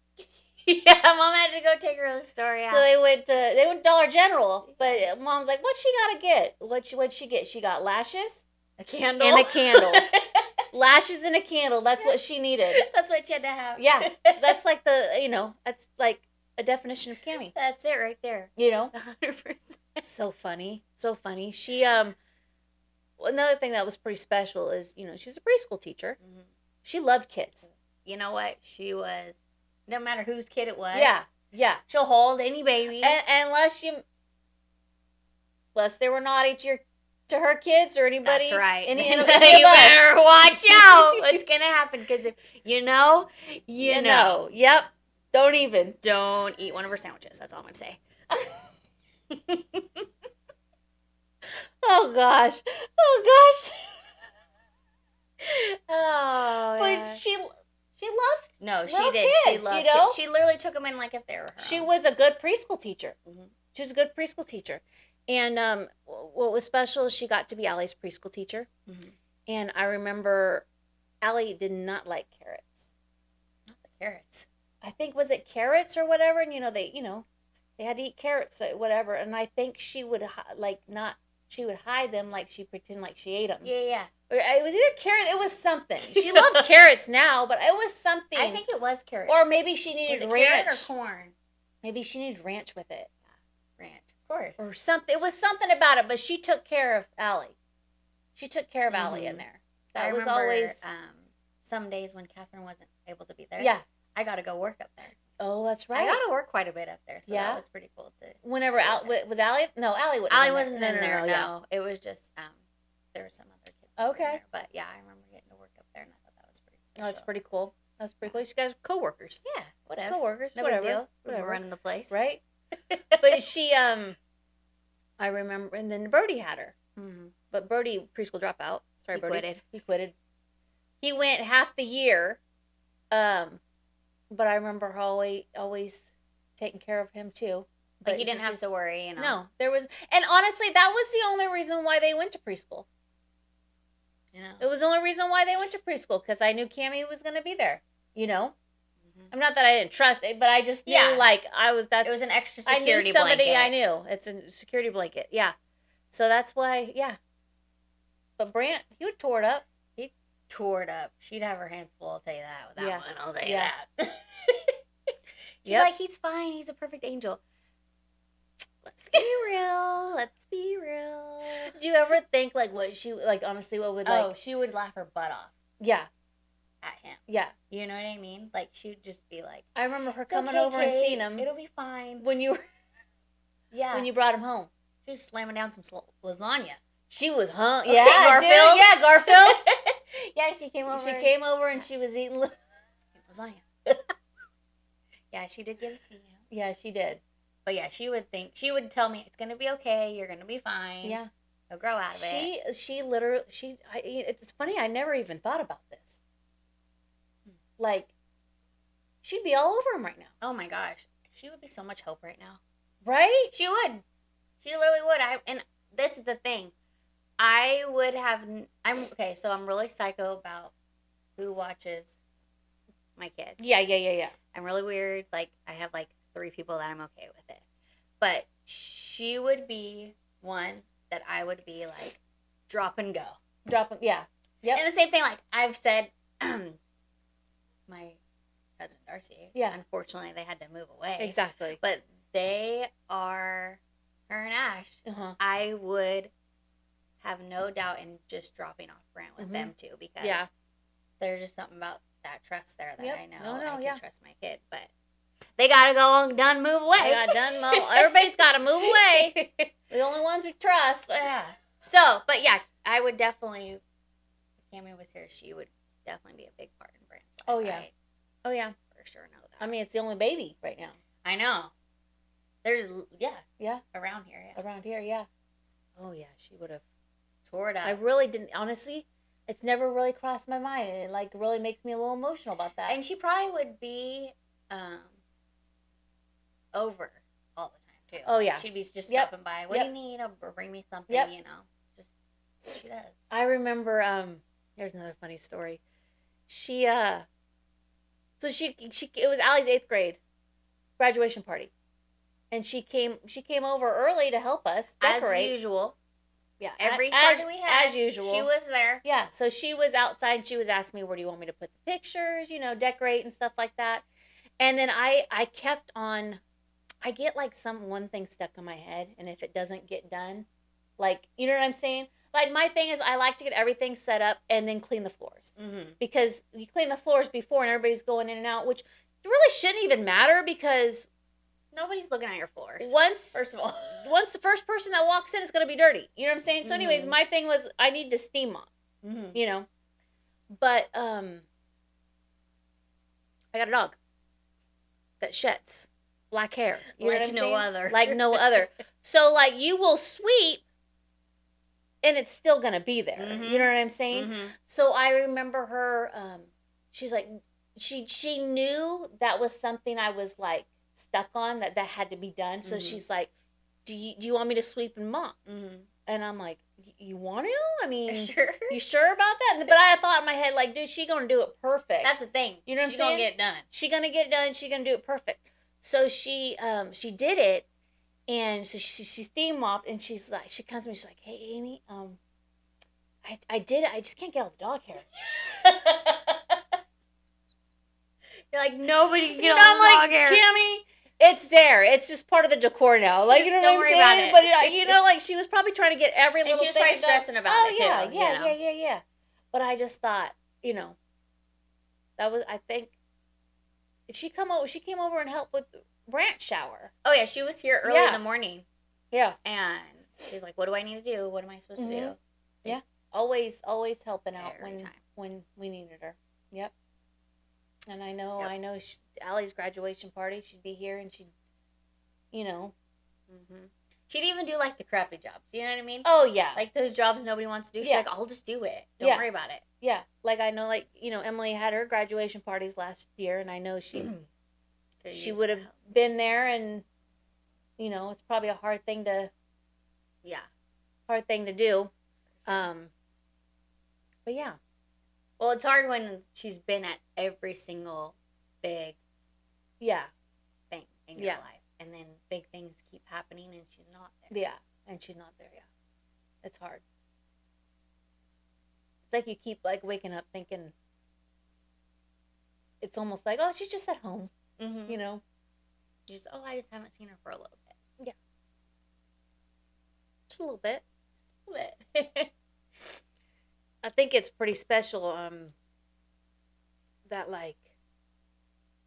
A: Yeah, Mom had to go take her to the store. Yeah.
B: So they went to Dollar General, but Mom's like, "What's she gotta get? What'd she get? She got lashes,
A: a candle,
B: and a candle, lashes and a candle. That's what she needed.
A: That's what she had to have.
B: Yeah, that's like that's like a definition of Cami.
A: That's it right there. 100%.
B: So funny. She another thing that was pretty special is she was a preschool teacher. Mm-hmm. She loved kids.
A: You know what? She was, no matter whose kid it was.
B: Yeah.
A: She'll hold any baby.
B: Unless they were naughty to her kids or anybody.
A: That's right.
B: You
A: better watch out what's going to happen. Because if you know.
B: Yep. Don't
A: eat one of her sandwiches. That's all I'm going to say.
B: Oh, gosh.
A: Oh,
B: but she loved
A: she did.
B: Kids,
A: she loved kids. She literally took them in like if they were her
B: She
A: own.
B: was a good preschool teacher.
A: Mm-hmm.
B: She was a good preschool teacher. And what was special is she got to be Allie's preschool teacher. Mm-hmm. And I remember Allie did not like carrots.
A: Not the carrots.
B: I think, was it carrots or whatever? And, they had to eat carrots, whatever. And I think she would she would hide them like she pretended like she ate them.
A: Yeah.
B: It was either carrot. It was something. She loves carrots now, but it was something.
A: I think it was carrots.
B: Or maybe she needed ranch.
A: Carrot or corn?
B: Maybe she needed ranch with it.
A: course.
B: Or something. It was something about it, but she took care of Allie. She took care of Allie in there.
A: That was
B: remember,
A: always some days when Catherine wasn't able to be there.
B: Yeah.
A: I got to go work up there.
B: Oh, that's right.
A: I got to work quite a bit up there, so that was pretty cool to.
B: Whenever was Allie? No, Allie wouldn't.
A: Allie wasn't in there. No,
B: yeah.
A: It was just there were some other kids.
B: Okay.
A: In there. But yeah, I remember getting to work up there, and I thought that was pretty special.
B: Oh, that's pretty cool. That's pretty cool. You guys are coworkers.
A: Yeah, whatever.
B: Coworkers,
A: no
B: whatever.
A: Big deal.
B: Whatever.
A: We're running the place,
B: right? But she, I remember, and then Brody had her.
A: Mm-hmm.
B: But Brody, preschool dropout. Sorry,
A: he
B: Brody.
A: Quitted.
B: He quitted. He went half the year, but I remember her always taking care of him too.
A: But he didn't have to worry, you know.
B: No, there was, and honestly, that was the only reason why they went to preschool.
A: You know,
B: it was the only reason why they went to preschool, because I knew Cami was going to be there. You know, I'm not that I didn't trust it, but I just knew like I was. It
A: was an extra security
B: I knew somebody
A: blanket.
B: I knew. It's a security blanket. Yeah, so that's why. Yeah, but Brant, he would tore it up.
A: He tore it up. She'd have her hands full. I'll tell you that. With that one, I'll tell you that. She's like, he's fine. He's a perfect angel. Let's be real. Let's be real.
B: Do you ever think like what she like? Honestly, what would like?
A: Oh, she would laugh her butt off.
B: Yeah.
A: At him.
B: Yeah.
A: You know what I mean? Like she'd just be like.
B: I remember her coming over and seeing him.
A: It'll be fine.
B: When you were.
A: Yeah.
B: When you brought him home.
A: She was slamming down some lasagna.
B: She was hungry.
A: Yeah,
B: Garfield.
A: Dude,
B: yeah, Garfield.
A: Yeah, she came over.
B: She came over and she was eating
A: lasagna. Yeah, she did get to see him.
B: Yeah, she did.
A: But yeah, she would tell me, it's going to be okay. You're going to be fine.
B: Yeah.
A: You'll grow out of it.
B: She literally, it's funny, I never even thought about this. Like, she'd be all over him right now.
A: Oh my gosh. She would be so much hope right now.
B: Right?
A: She would. She literally would. And this is the thing. I would have, okay, so I'm really psycho about who watches my kids.
B: Yeah.
A: I'm really weird. Like, I have like 3 people that I'm okay with it. But she would be one that I would be like, drop and go.
B: Yeah. Yep.
A: And the same thing, like I've said, my cousin Darcy.
B: Yeah.
A: Unfortunately, they had to move away.
B: Exactly.
A: But they are, her and Ash, I would have no doubt in just dropping off Brant with them too, because there's just something about that trust there that I know I can trust my kid. But they gotta go done move away.
B: They got done move. Everybody's gotta move away. The only ones we trust.
A: Yeah. So, but yeah, I would definitely. If Cami was here, she would definitely be a big part in Brant's life.
B: Oh yeah. Oh yeah.
A: For sure, know that.
B: I mean, it's the only baby right now.
A: I know. There's around here. Yeah.
B: Around here, yeah. Oh yeah, she would have
A: tore it up.
B: I really didn't. Honestly, it's never really crossed my mind, and it like really makes me a little emotional about that.
A: And she probably would be over all the time too.
B: Oh yeah,
A: she'd be just stopping by. What do you need? Or bring me something. You know, just she does.
B: I remember. Here's another funny story. She so she it was Allie's 8th grade graduation party, and she came over early to help us decorate
A: as usual.
B: Yeah,
A: every party we had,
B: as usual,
A: she was there.
B: Yeah, so she was outside. And she was asking me, "Where do you want me to put the pictures? You know, decorate and stuff like that." And then I kept on. I get like one thing stuck in my head, and if it doesn't get done, like you know what I'm saying. Like my thing is, I like to get everything set up and then clean the floors because you clean the floors before, and everybody's going in and out, which really shouldn't even matter because.
A: Nobody's looking at your floors.
B: First of all, once the first person that walks in is going to be dirty. You know what I'm saying? So anyways, my thing was I need to steam mop. You know? But I got a dog that sheds black hair. You know what I'm saying?
A: Other.
B: Like no other. So like you will sweep and it's still going to be there. You know what I'm saying? So I remember her she's like she knew that was something I was like stuck on that had to be done. So she's like, do you want me to sweep and mop? And I'm like, you want to? I mean,
A: sure.
B: You sure about that? But I thought in my head, like, dude, she gonna do it perfect.
A: That's the thing.
B: You know what I'm saying?
A: She's gonna get it done.
B: She gonna get it done. She gonna do it perfect. So she did it, and so she steam mopped, and she's like, she comes to me, she's like, hey Amy, I did it. I just can't get all the dog hair.
A: You're like, nobody can get all the dog hair.
B: Cami, It's there. It's just part of the decor now. Like,
A: Just
B: you know
A: don't
B: what I'm
A: worry about
B: saying?
A: it.
B: But, you know, like, she was probably trying to get every
A: And
B: little
A: she was
B: thing
A: probably
B: done.
A: stressing about
B: Oh,
A: it too.
B: yeah,
A: You know?
B: yeah. But I just thought, you know, that was, I think, she came over and helped with branch shower.
A: Oh yeah, she was here early in the morning.
B: Yeah.
A: And she's like, "What do I need to do? What am I supposed to do?"
B: Yeah. Always helping out
A: Every time.
B: when we needed her. Yep. And I know Allie's graduation party, she'd be here and she'd, you know.
A: Mm-hmm. She'd even do like the crappy jobs. You know what I mean?
B: Oh yeah.
A: Like the jobs nobody wants to do. She's like, "I'll just do it. Don't worry about it."
B: Yeah. Like I know, like, you know, Emily had her graduation parties last year, and I know she would have been there, and you know, it's probably a hard thing to do. But yeah.
A: Well, it's hard when she's been at every single big thing in your life, and then big things keep happening, and she's not there.
B: Yeah, and she's not there. Yeah, it's hard. It's like you keep like waking up thinking. It's almost like, oh, she's just at home.
A: Mm-hmm.
B: You know.
A: I just haven't seen her for a little bit.
B: Yeah. Just a little bit. I think it's pretty special. That like,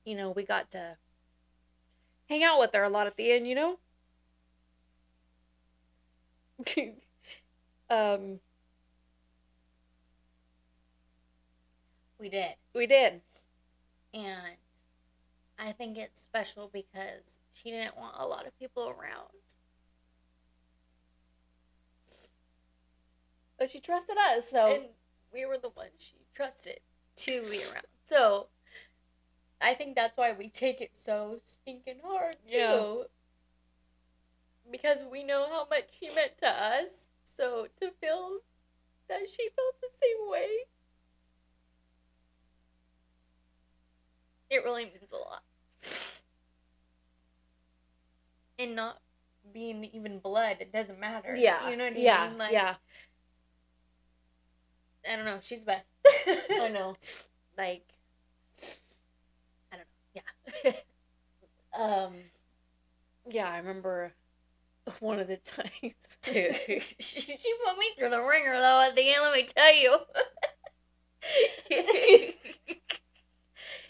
B: you know, we got to hang out with her a lot at the end. You know. We did.
A: And I think it's special because she didn't want a lot of people around.
B: But she trusted us, so.
A: And we were the ones she trusted to be around. So I think that's why we take it so stinking hard, too. Yeah. Because we know how much she meant to us. So to feel that she felt the same way, it really means a lot. And not being even blood, it doesn't matter.
B: Yeah.
A: You know what I mean? Like,
B: yeah.
A: I don't know. She's the best.
B: I know.
A: Like, I don't know. Yeah.
B: Yeah, I remember one of the times.
A: Dude, she put me through the ringer, though, at the end, let me tell you.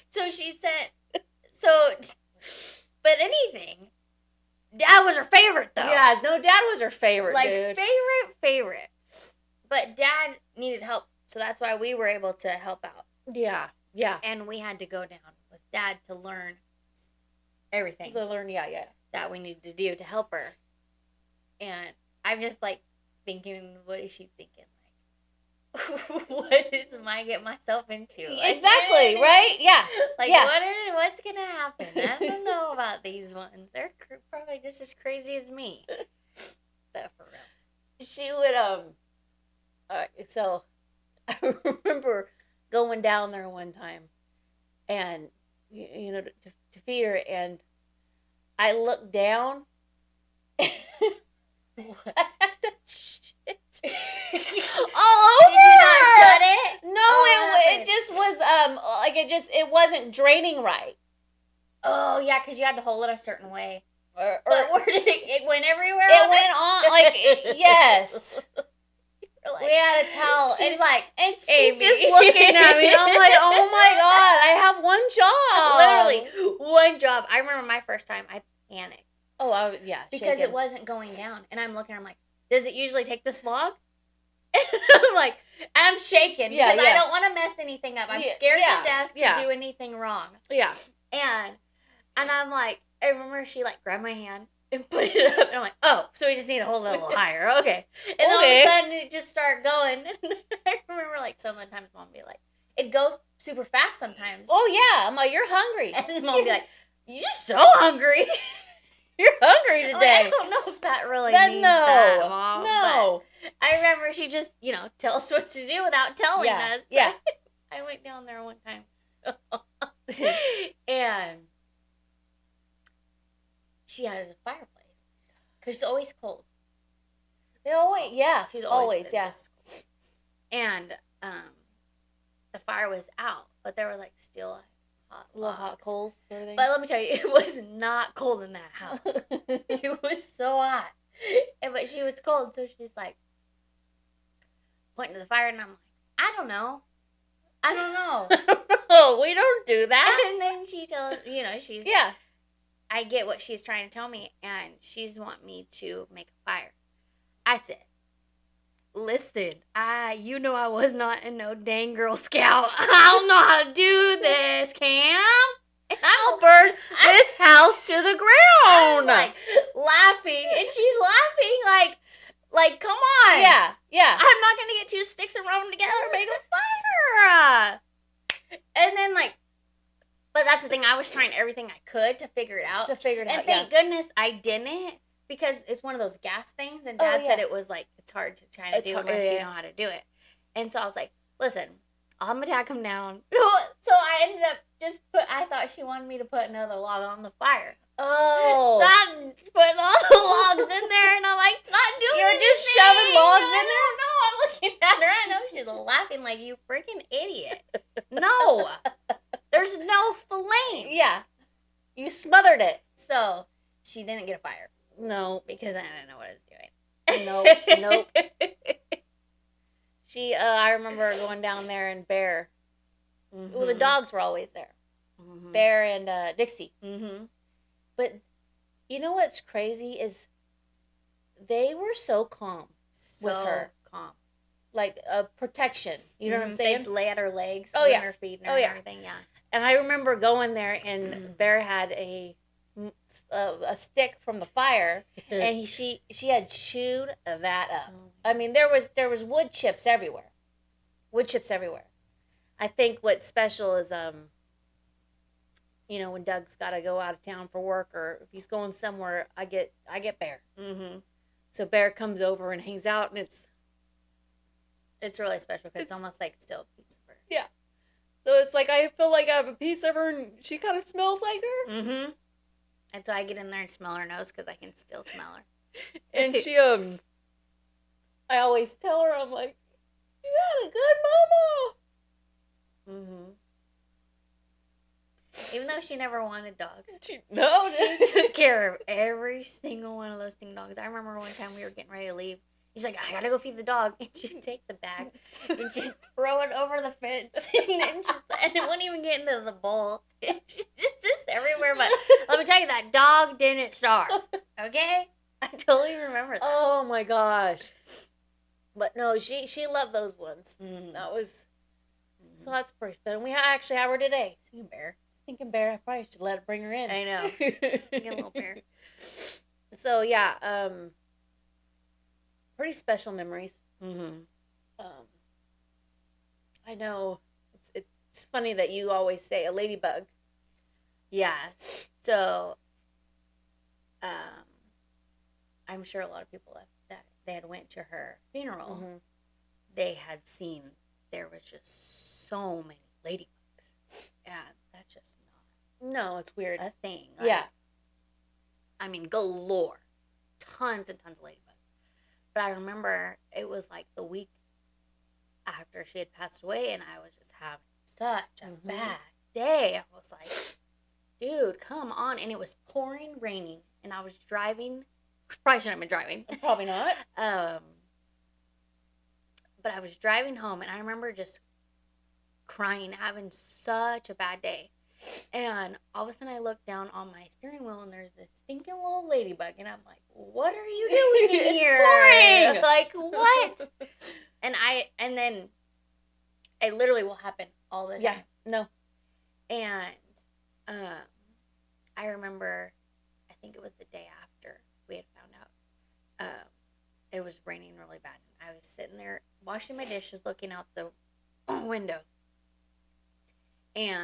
A: So she said, but anything. Dad was her favorite, though.
B: Yeah, no, Dad was her favorite,
A: like,
B: dude.
A: favorite. But Dad needed help, so that's why we were able to help out.
B: Yeah.
A: And we had to go down with Dad to learn everything.
B: That
A: we needed to do to help her. And I'm just, like, thinking, what is she thinking? Like, what am I get myself into?
B: Exactly, right? Yeah.
A: Like, what's going to happen? I don't know about these ones. They're probably just as crazy as me. But for real.
B: She would, so I remember going down there one time and, you know, to feed her, and I looked down.
A: What?
B: Shit. All over.
A: Did you not shut it?
B: No, it just was like it wasn't draining right.
A: Oh yeah, because you had to hold it a certain way.
B: But
A: where did it went everywhere?
B: It went on like yes. Like, we had a towel.
A: She's like,
B: and she's just looking at me. I'm like, oh my god, I have one job.
A: Literally one job. I remember my first time. I panicked.
B: Oh, yeah.
A: Because it wasn't going down. And I'm looking, I'm like, does it usually take this long? And I'm like, I'm shaking because I don't want to mess anything up. I'm scared to death to do anything wrong.
B: Yeah.
A: And I'm like, I remember she like grabbed my hand and put it up. And I'm like, oh, so we just need to hold it a little higher. Okay. And all of a sudden it just started going. And I remember like so many times Mom would be like, it'd go super fast sometimes.
B: Oh, yeah. I'm like, you're hungry.
A: And Mom would be like, you're so hungry.
B: You're hungry today.
A: I don't know if that really means that, Mom.
B: No.
A: But I remember she just, tell us what to do without telling us.
B: Yeah.
A: I went down there one time. And she had a fireplace. Because it's always cold.
B: She's always,
A: yeah. And the fire was out. But there were, like, still
B: little hot
A: logs.
B: coals sort of thing.
A: But let me tell you, it was not cold in that house. It was so hot. But she was cold, so she's like pointing to the fire, and I'm like, I don't know.
B: Oh, we don't do that.
A: And then she tells, she's
B: Yeah.
A: I get what she's trying to tell me, and she's want me to make a fire. I said, listen, I was not in no dang Girl Scout. I don't know how to do this, Cam. And
B: I'll burn this house to the ground.
A: I'm like laughing, and she's laughing like, come on.
B: Yeah.
A: I'm not gonna get two sticks and rub them together and make a fire. And then but that's the thing. I was trying everything I could to figure it out. And thank goodness I didn't, because it's one of those gas things. And Dad said it was like, it's hard to try to do unless you know how to do it. And so I was like, listen, I'm going to tack them down. So I ended up I thought she wanted me to put another log on the fire.
B: Oh.
A: So I'm putting all the logs in there, and I'm like, it's not doing
B: You're
A: anything.
B: just shoving logs in there?
A: No, I'm looking at her. I know she's laughing like, you freaking idiot. No. There's no flame.
B: Yeah. You smothered it.
A: So she didn't get a fire.
B: No.
A: Because I didn't know what I
B: Nope.
A: was doing.
B: She, I remember going down there and Bear. Mm-hmm. Well, the dogs were always there. Mm-hmm. Bear and Dixie. Mm-hmm. But you know what's crazy is they were so calm with her.
A: Calm.
B: Like protection. You know what I'm saying?
A: They'd lay at her legs.
B: Oh, yeah.
A: Her feet and everything, yeah.
B: And I remember going there, and Bear had a stick from the fire, and she had chewed that up. I mean, there was wood chips everywhere. I think what's special is when Doug's got to go out of town for work, or if he's going somewhere, I get Bear. Mm-hmm. So Bear comes over and hangs out, and
A: it's really special because it's almost like still a piece of her.
B: Yeah. So it's like I feel like I have a piece of her, and she kind of smells like her.
A: Mm-hmm. And so I get in there and smell her nose because I can still smell her.
B: And she I always tell her, I'm like, you had a good mama.
A: Mm-hmm. Even though she never wanted dogs.
B: She
A: took care of every single one of those ding dogs. I remember one time we were getting ready to leave. She's like, I gotta go feed the dog. And she'd take the bag and she'd throw it over the fence. And it wouldn't even get into the bowl. It's just everywhere. But let me tell you, that dog didn't starve. Okay? I totally remember that.
B: Oh my gosh. But no, she loved those ones.
A: Mm.
B: That was, so that's pretty fun. We actually have her today. Stinking bear. I probably should let it bring her in.
A: I know. Stinking little bear.
B: So yeah, pretty special memories.
A: Mm-hmm.
B: I know it's funny that you always say a ladybug.
A: Yeah. So, I'm sure a lot of people that they had went to her funeral, mm-hmm. they had seen there was just so many ladybugs, and that's just not.
B: No, it's weird.
A: A thing.
B: Yeah.
A: I mean, galore, tons and tons of ladybugs. But I remember it was like the week after she had passed away, and I was just having such a mm-hmm. bad day. I was like, dude, come on. And it was pouring, raining, and I was driving. Probably shouldn't have been driving.
B: Probably not.
A: But I was driving home, and I remember just crying, having such a bad day. And all of a sudden I look down on my steering wheel, and there's this stinking little ladybug, and I'm like, what are you doing in here?
B: Pouring!
A: Like, what? And then it literally will happen all the time.
B: Yeah, no.
A: And I remember, I think it was the day after we had found out, it was raining really bad, and I was sitting there washing my dishes, looking out the window, and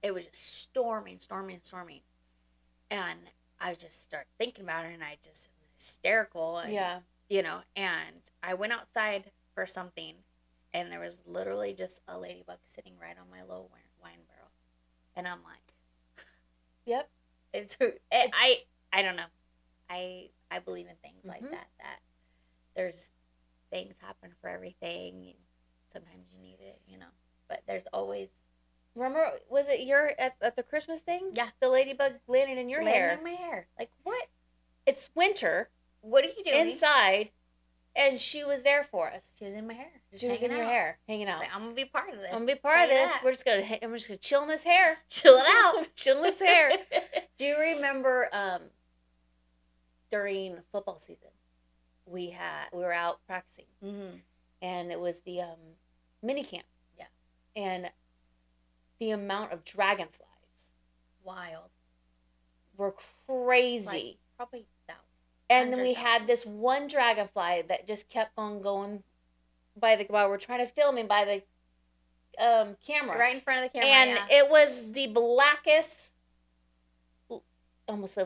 A: it was just storming, and I just started thinking about it, and I just hysterical, and,
B: yeah,
A: and I went outside for something, and there was literally just a ladybug sitting right on my low wine barrel, and I'm like,
B: yep,
A: I don't know, I believe in things mm-hmm. like that there's things happen for everything. Sometimes you need it, but there's always
B: Remember, was it your at the Christmas thing?
A: Yeah.
B: The ladybug landed in your hair.
A: Landed in my hair. Like, what?
B: It's winter.
A: What are you doing?
B: Inside, and she was there for us.
A: She was in my hair.
B: She was in your hair, hanging out.
A: Like, I'm gonna be part of this.
B: I'm gonna be part of this. I'm just gonna chill in this hair.
A: Chill it out.
B: Chill in this hair. Do you remember during football season, we were out practicing, and it was the mini camp.
A: Yeah,
B: and the amount of dragonflies,
A: wild,
B: were crazy.
A: Like, probably thousands.
B: And then we had this one dragonfly that just kept on going while we're trying to film him by the camera,
A: right in front of the camera,
B: and it was the blackest, almost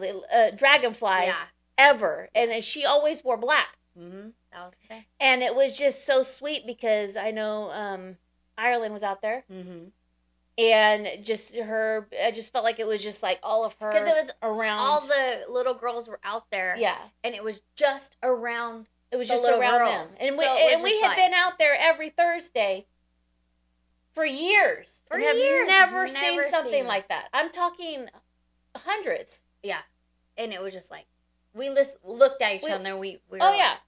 B: dragonfly ever, and she always wore black.
A: Mm-hmm. That was okay.
B: And it was just so sweet because I know Ireland was out there.
A: Mm-hmm.
B: And I just felt like it was just like all of her.
A: Because it was
B: around.
A: All the little girls were out there.
B: Yeah.
A: And it was just around.
B: It was just around girls. Them. And we had been out there every Thursday for years. And have never seen something like that. I'm talking hundreds.
A: Yeah. And it was just like, we looked at each other and we were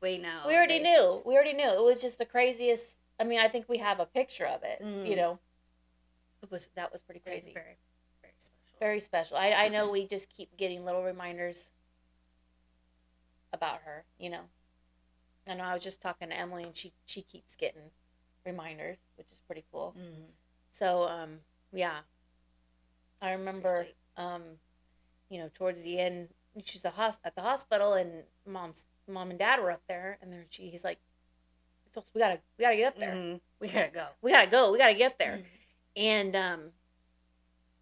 A: we know.
B: We already knew. It was just the craziest. I mean, I think we have a picture of it, you know. That was pretty crazy.
A: Very, very special.
B: Very special. I know we just keep getting little reminders about her, you know. I know I was just talking to Emily, and she keeps getting reminders, which is pretty cool.
A: Mm-hmm.
B: So, yeah. I remember, you know, towards the end, she's at the hospital, and mom and dad were up there, and he's like, we gotta get up there.
A: Mm-hmm. We gotta go.
B: We gotta get up there. Mm-hmm. And,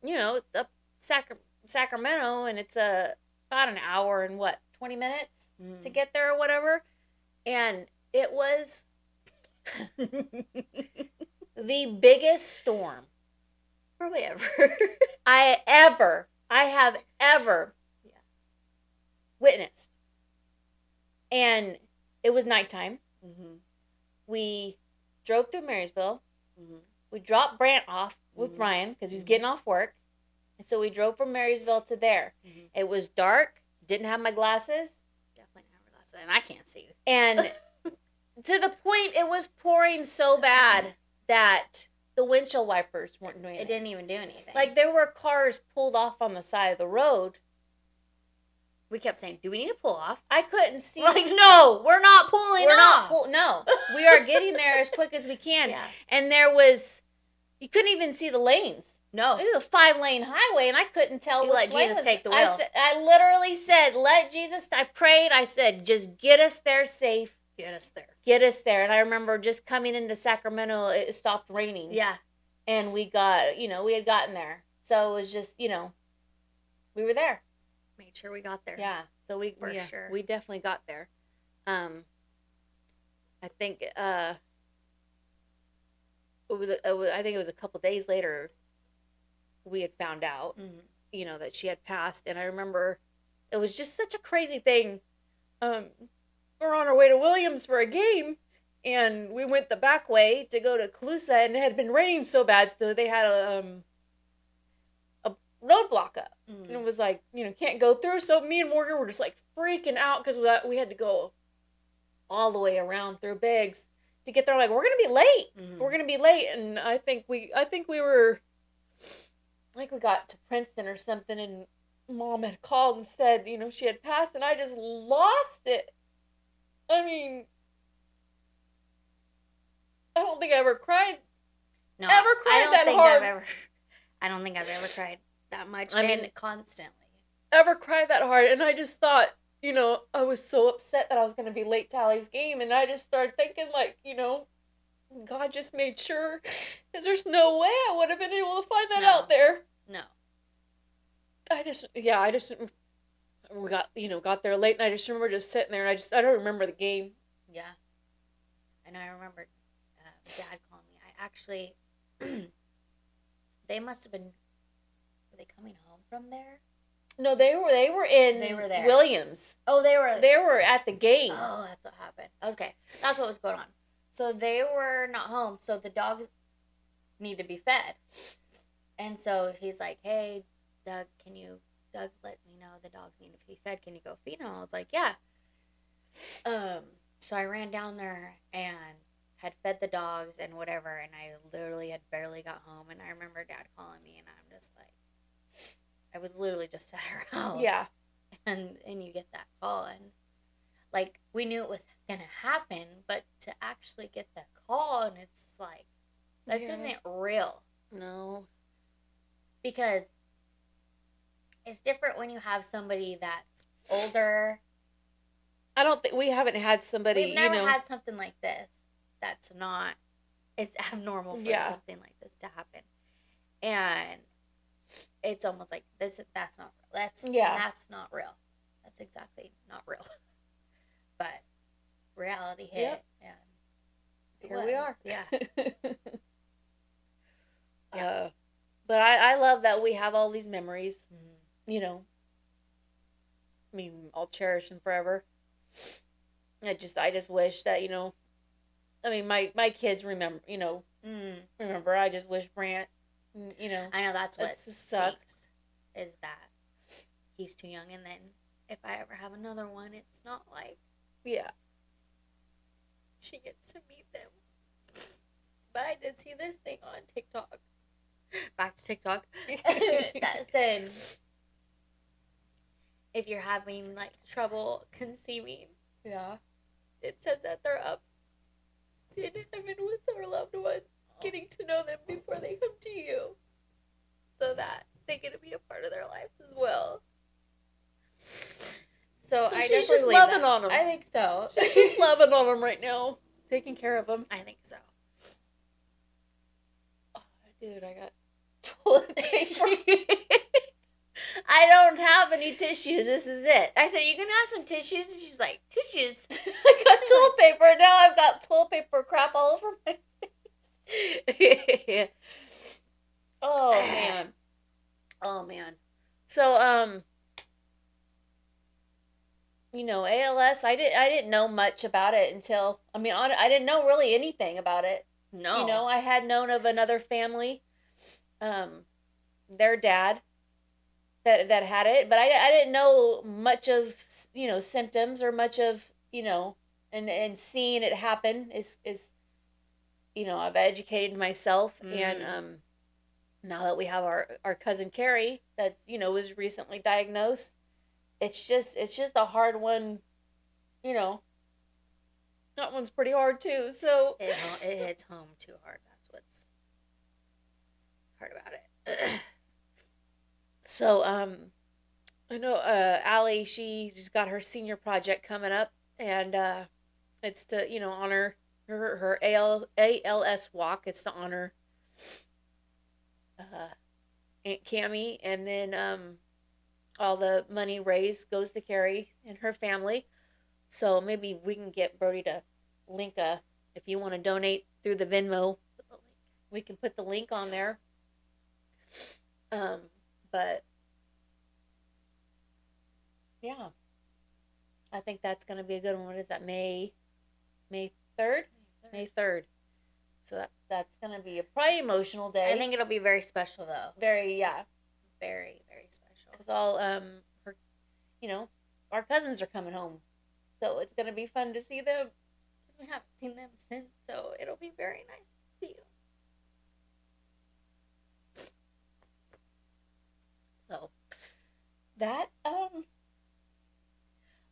B: you know, it's up Sacramento, and it's about an hour and 20 minutes to get there or whatever. And it was the biggest storm
A: probably ever
B: I have ever witnessed. And it was nighttime.
A: Mm-hmm.
B: We drove through Marysville.
A: Mm-hmm.
B: We dropped Brant off with Ryan because he was getting off work. And so we drove from Marysville to there. Mm-hmm. It was dark. Didn't have my glasses.
A: Definitely didn't have my glasses. And I can't see.
B: And to the point it was pouring so bad that the windshield wipers weren't doing anything.
A: It didn't even do anything.
B: Like, there were cars pulled off on the side of the road.
A: We kept saying, do we need to pull off?
B: I couldn't see.
A: We're like, no, we're not pulling off.
B: No, we are getting there as quick as we can. Yeah. And you couldn't even see the lanes.
A: No.
B: It was a 5-lane highway, and I couldn't tell which lane.
A: Let Jesus take the wheel.
B: I literally said, let Jesus, I prayed, I said, just get us there safe.
A: Get us there.
B: Get us there. And I remember just coming into Sacramento, it stopped raining.
A: Yeah.
B: And we had gotten there. So it was just, we were there.
A: Made sure we got there.
B: Yeah. So we definitely got there. I think I think it was a couple days later we had found out, that she had passed. And I remember it was just such a crazy thing. We're on our way to Williams for a game, and we went the back way to go to Calusa, and it had been raining so bad, so they had a roadblock up. And it was like, can't go through. So me and Morgan were just like freaking out because we had to go all the way around through Biggs to get there. Like, we're gonna be late. We're gonna be late. And I think we were like, we got to Princeton or something, and Mom had called and said, she had passed, and I just lost it. I mean, I don't think I ever cried.
A: No,
B: ever cried that hard.
A: I don't think I've ever cried that much. Constantly.
B: Ever cried that hard. And I just thought, I was so upset that I was going to be late to Allie's game. And I just started thinking, like, God just made sure. Because there's no way I would have been able to find that out there.
A: No.
B: We got there late, and I just remember just sitting there, and I don't remember the game.
A: Yeah. I know, I remember Dad calling me. I actually, they must have been, were they coming home from there?
B: No, they were there. Williams.
A: Oh, they
B: were at the game.
A: Oh, that's what happened. Okay. That's what was going on. So they were not home, so the dogs need to be fed. And so he's like, hey, Doug, Doug let me know the dogs need to be fed. Can you go feed them? I was like, yeah. So I ran down there and had fed the dogs and whatever, and I literally had barely got home, and I remember Dad calling me, and I'm just like, I was literally just at her house.
B: Yeah.
A: And you get that call, and like, we knew it was gonna happen, but to actually get the call, and it's like, this isn't real.
B: No.
A: Because it's different when you have somebody that's older.
B: I don't think we haven't had somebody.
A: We've never had something like this. That's not. It's abnormal for something like this to happen, and it's almost like this. That's not real. That's not real. That's exactly not real. But reality hit, and
B: here we are.
A: Yeah.
B: But I love that we have all these memories. Mm-hmm. You know, I mean, I'll cherish them forever. I just wish that, you know, I mean, my kids remember, you know, remember. I just wish Brant, you know.
A: I know that's what sucks, is that he's too young, and then if I ever have another one, it's not like she gets to meet them. But I did see this thing on TikTok. Back to TikTok. That said, if you're having like trouble conceiving, it says that they're up in heaven with their loved ones, getting to know them before they come to you, so that they get to be a part of their lives as well. So I
B: she's just loving on them.
A: I think so.
B: She's loving on them right now, taking care of them.
A: I think so.
B: Oh, dude, I got toilet paper. I don't have any tissues. This is it.
A: I said, you can have some tissues? And she's like, tissues?
B: I got toilet paper. Now I've got toilet paper crap all over my face. Oh, man. Oh, man. So, you know, ALS, I didn't know much about it until, I mean, I didn't know really anything about it.
A: No.
B: You know, I had known of another family, their dad, that had it, but I didn't know much of, you know, symptoms or much of, you know, and seeing it happen is you know, I've educated myself, and now that we have our cousin Carrie that, you know, was recently diagnosed, it's just a hard one, you know. That one's pretty hard too, so
A: it hits home too hard. That's what's hard about it.
B: So, I know, Allie, she just got her senior project coming up, and, it's to, you know, honor her ALS walk. It's to honor, Aunt Cami, and then, all the money raised goes to Carrie and her family. So maybe we can get Brody to link if you want to donate through the Venmo, we can put the link on there. But yeah, I think that's going to be a good one. What is that? May 3rd? May 3rd. So that's going to be a probably emotional day.
A: I think it'll be very special though.
B: Very,
A: very, very special.
B: Cuz all her, you know, our cousins are coming home. So it's going to be fun to see them.
A: We haven't seen them since, so it'll be very nice to see you.
B: So that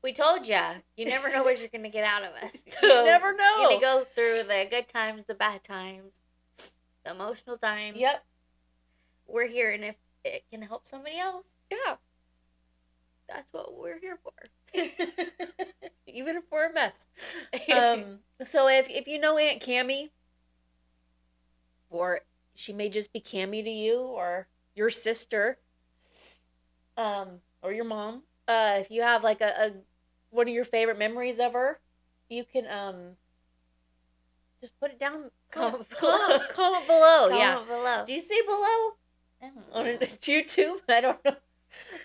A: we told ya, you never know what you're gonna get out of us.
B: So you never know.
A: You're gonna go through the good times, the bad times, the emotional times.
B: Yep.
A: We're here, and if it can help somebody else, that's what we're here for.
B: Even if we're a mess. So if you know Aunt Cami, or she may just be Cami to you, or your sister, or your mom, if you have like a one of your favorite memories of her, you can just put it down. Comment below. Comment below. Do you see below? On YouTube? I don't know.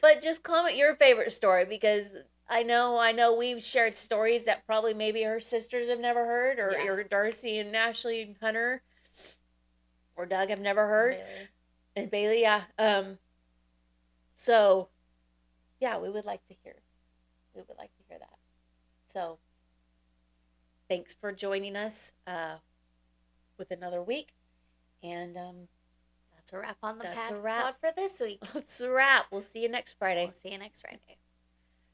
B: But just comment your favorite story, because I know we've shared stories that probably maybe her sisters have never heard, or Darcy and Ashley and Hunter or Doug have never heard.
A: Really?
B: And Bailey, yeah. So yeah, we would like to hear. We would like to hear that. So thanks for joining us with another week. And
A: that's a wrap on the
B: that's a
A: pad
B: wrap
A: pod for this week.
B: That's a wrap. We'll see you next Friday.
A: We'll see you next Friday.